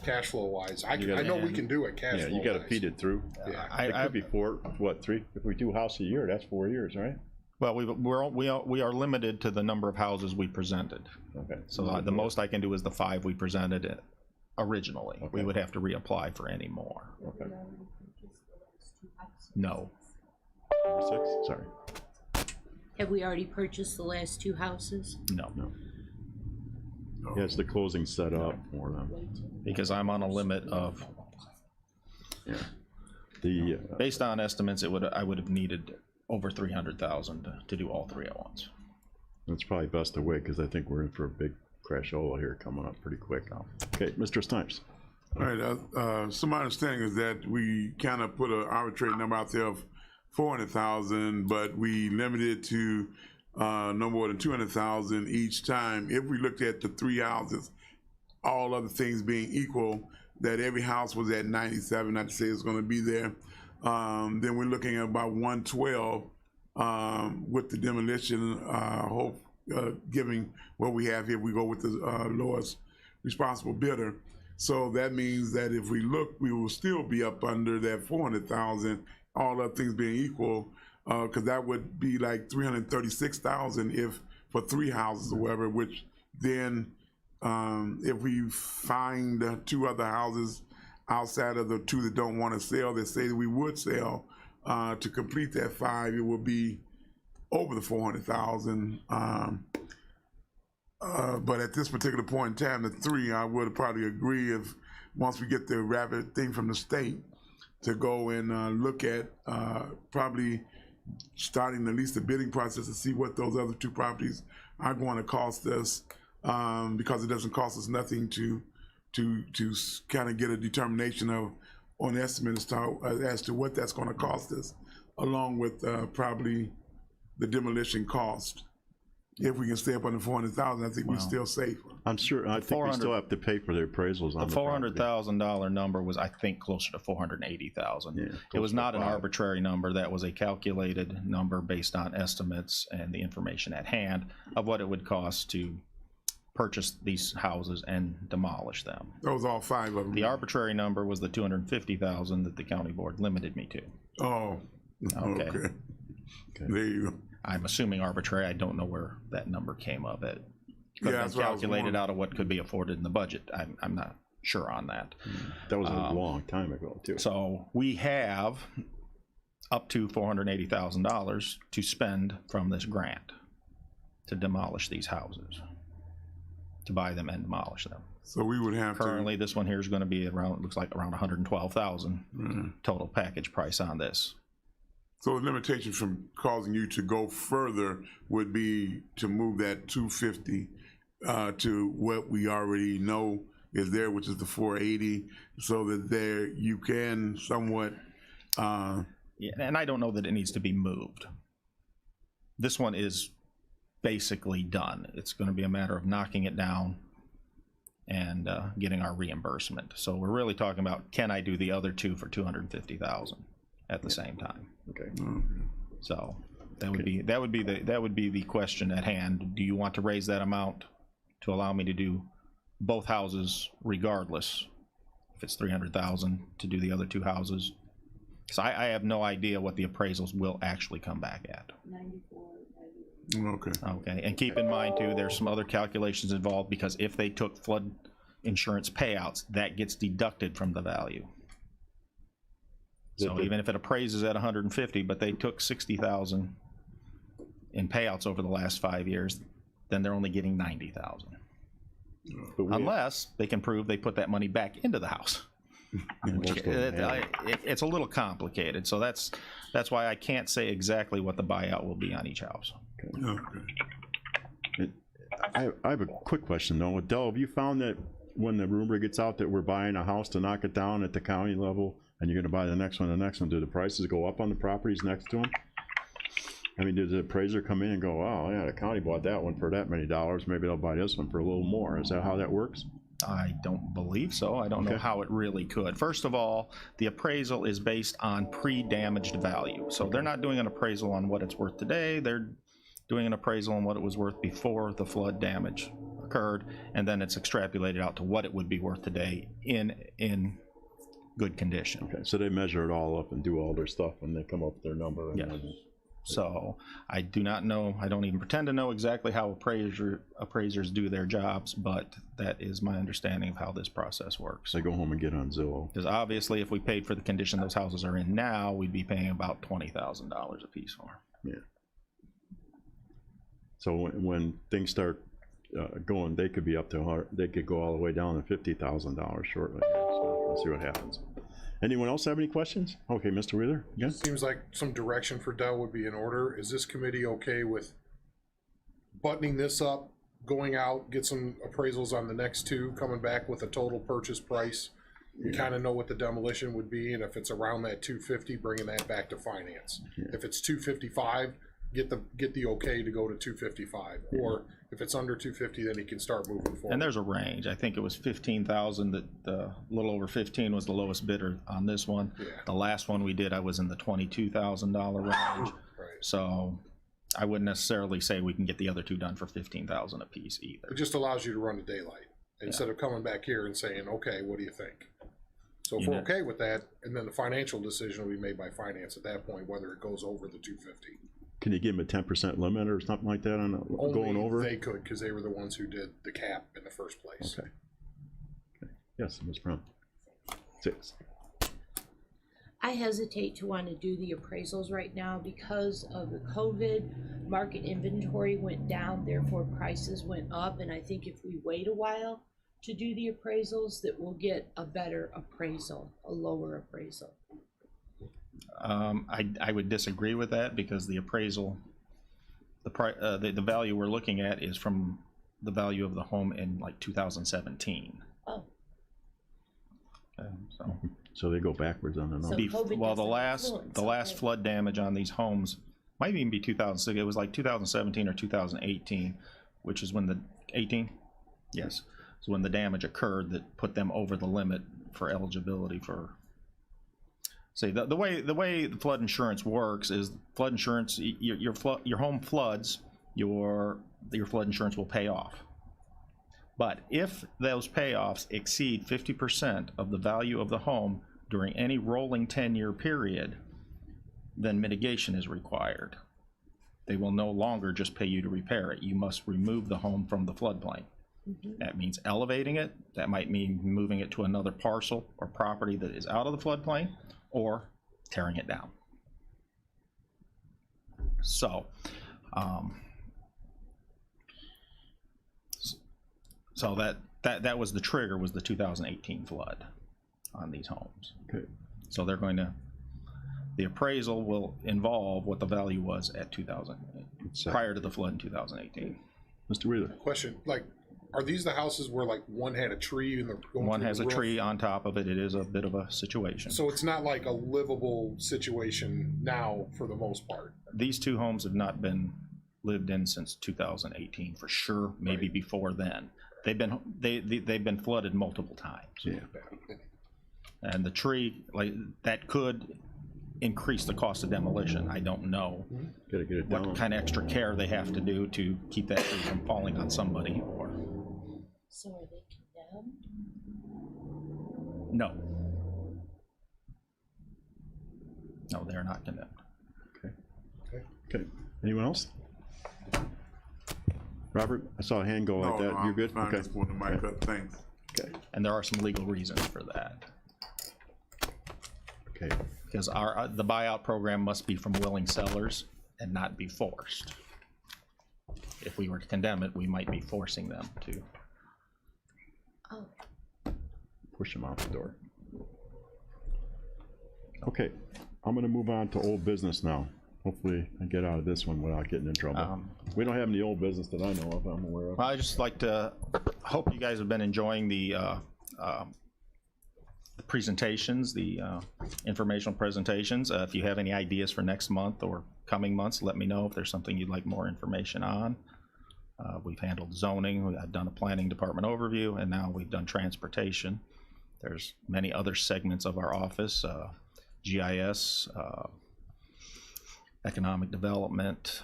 cash flow wise, I know we can do it cash flow. Yeah, you got to feed it through. Yeah, it could be 3. If we do a house a year, that's 4 years, right? Well, we are limited to the number of houses we presented. Okay. So the most I can do is the 5 we presented originally. Okay. We would have to reapply for any more. Okay. No. 6. Sorry. Have we already purchased the last 2 houses? No. Yeah, it's the closing set up for them. Because I'm on a limit of. Yeah. Based on estimates, I would have needed over 300,000 to do all 3 at once. That's probably best to wait because I think we're in for a big crashola here coming up pretty quick. Okay, Mr. Snipes. All right. So my understanding is that we kind of put an arbitrary number out there of 400,000, but we limited to no more than 200,000 each time. If we looked at the 3 houses, all other things being equal, that every house was at 97. Not to say it's going to be there. Then we're looking at about 112 with the demolition. Giving what we have here, we go with the lowest responsible bidder. So that means that if we look, we will still be up under that 400,000, all other things being equal, because that would be like 336,000 if for 3 houses or whatever. Which then, if we find 2 other houses outside of the 2 that don't want to sell, that say that we would sell to complete that 5, it will be over the 400,000. But at this particular point in time, the 3, I would probably agree if once we get the rapid thing from the state to go and look at probably starting at least the bidding process to see what those other 2 properties are going to cost us, because it doesn't cost us nothing to kind of get a determination of on estimate as to what that's going to cost us, along with probably the demolition cost. If we can stay up under 400,000, I think we're still safe. I'm sure. I think we still have to pay for the appraisals on the $400,000 number was, I think, closer to 480,000. Yeah, it was not an arbitrary number. That was a calculated number based on estimates and the information at hand of what it would cost to purchase these houses and demolish them. Those all 5 of them. The arbitrary number was the 250,000 that the county board limited me to. Oh, okay. There you go. I'm assuming arbitrary. I don't know where that number came of it. Could have been calculated out of what could be afforded in the budget. I'm not sure on that. That was a long time ago, too. So we have up to $480,000 to spend from this grant to demolish these houses, to buy them and demolish them. So we would have currently this one here is going to be around, looks like around 112,000 total package price on this. So the limitation from causing you to go further would be to move that 250 to what we already know is there, which is the 480, so that there you can somewhat. Yeah, and I don't know that it needs to be moved. This one is basically done. It's going to be a matter of knocking it down and getting our reimbursement. So we're really talking about, can I do the other 2 for 250,000 at the same time? Okay. So that would be the question at hand. Do you want to raise that amount to allow me to do both houses regardless? If it's 300,000 to do the other 2 houses, so I have no idea what the appraisals will actually come back at. 94. Okay. And keep in mind too, there's some other calculations involved, because if they took flood insurance payouts, that gets deducted from the value. So even if it appraises at 150, but they took 60,000 in payouts over the last 5 years, then they're only getting 90,000. Unless they can prove they put that money back into the house. It's a little complicated, so that's why I can't say exactly what the buyout will be on each house. I have a quick question though. Dell, have you found that when the rumor gets out that we're buying a house to knock it down at the county level, and you're going to buy the next one, do the prices go up on the properties next to them? I mean, does the appraiser come in and go, oh yeah, the county bought that one for that many dollars, maybe they'll buy this one for a little more? Is that how that works? I don't believe so. I don't know how it really could. First of all, the appraisal is based on pre-damaged value. So they're not doing an appraisal on what it's worth today. They're doing an appraisal on what it was worth before the flood damage occurred, and then it's extrapolated out to what it would be worth today in good condition. Okay, so they measure it all up and do all their stuff when they come up with their number. And yes. So I do not know, I don't even pretend to know exactly how appraisers do their jobs, but that is my understanding of how this process works. They go home and get on Zillow. Because obviously if we paid for the condition those houses are in now, we'd be paying about $20,000 a piece for them. Yeah. So when things start going, they could be up to, they could go all the way down to $50,000 shortly. So we'll see what happens. Anyone else have any questions? Okay, Mr. Wheeler. Yeah. Seems like some direction for Dell would be in order. Is this committee okay with buttoning this up, going out, get some appraisals on the next 2, coming back with a total purchase price? You kind of know what the demolition would be, and if it's around that 250, bringing that back to finance. If it's 255, get the okay to go to 255, or if it's under 250, then he can start moving forward. And there's a range. I think it was 15,000 that, a little over 15 was the lowest bidder on this one. Yeah. The last one we did, I was in the $22,000 range. Right. So I wouldn't necessarily say we can get the other two done for 15,000 a piece either. It just allows you to run the daylight instead of coming back here and saying, okay, what do you think? So if we're okay with that, and then the financial decision will be made by finance at that point, whether it goes over the 250. Can you give them a 10% limit or something like that on going over? Only they could, because they were the ones who did the cap in the first place. Okay. Yes, Ms. Brown. 6. I hesitate to want to do the appraisals right now because of the COVID. Market inventory went down, therefore prices went up, and I think if we wait a while to do the appraisals, that we'll get a better appraisal, a lower appraisal. I would disagree with that because the appraisal, the value we're looking at is from the value of the home in like 2017. Oh. So they go backwards on the numbers. So COVID well, doesn't the last flood damage on these homes might even be 2006. It was like 2017 or 2018, which is when the 18. Yes, so when the damage occurred that put them over the limit for eligibility for. See, the way the flood insurance works is flood insurance. Your home floods, your flood insurance will pay off. But if those payoffs exceed 50% of the value of the home during any rolling 10-year period, then mitigation is required. They will no longer just pay you to repair it. You must remove the home from the floodplain. That means elevating it. That might mean moving it to another parcel or property that is out of the floodplain, or tearing it down. So, so that was the trigger, was the 2018 flood on these homes. Okay. So they're going to, the appraisal will involve what the value was at 2000, prior to the flood in 2018. Mr. Wheeler. Question, like, are these the houses where like one had a tree and one has a tree on top of it? It is a bit of a situation. So it's not like a livable situation now for the most part. These two homes have not been lived in since 2018 for sure, maybe before then. They've been flooded multiple times. Yeah. And the tree, like, that could increase the cost of demolition. I don't know Gotta get it down. what kind of extra care they have to do to keep that tree from falling on somebody. Or So are they condemned? no, they're not condemned. Okay. Anyone else? Robert, I saw a hand go like that. You're good? I'm Okay. just pulling the mic up. Thanks. Okay. And there are some legal reasons for that. Okay. Because the buyout program must be from willing sellers and not be forced. If we were to condemn it, we might be forcing them to. Oh. Push them out the door. Okay. I'm going to move on to old business now. Hopefully I get out of this one without getting in trouble. We don't have any old business that I know of, I'm aware of. Well, I just like to hope you guys have been enjoying the presentations, the informational presentations. If you have any ideas for next month or coming months, let me know if there's something you'd like more information on. We've handled zoning, I've done a planning department overview, and now we've done transportation. There's many other segments of our office, GIS, economic development,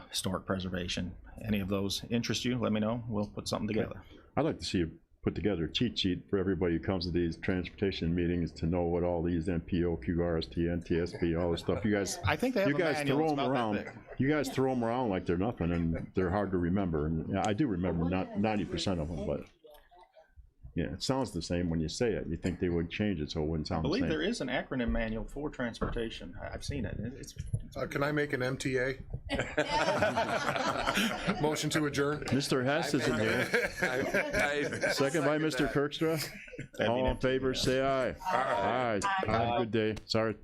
historic preservation. Any of those interest you, let me know. We'll put something together. I'd like to see you put together a cheat sheet for everybody who comes to these transportation meetings to know what all these MPO, QRST, NTSB, all this stuff. You guys, I think they have you guys throw them around. You guys throw them around like they're nothing, and they're hard to remember. And I do remember not 90% of them, but yeah, it sounds the same when you say it. You think they would change it so it wouldn't sound the same. I believe there is an acronym manual for transportation. I've seen it. Can I make an MTA? Motion to adjourn. Mr. Hess is in here. Second by Mr. Kirkstra. All in favor, say aye. Aye. Have a good day. Sorry.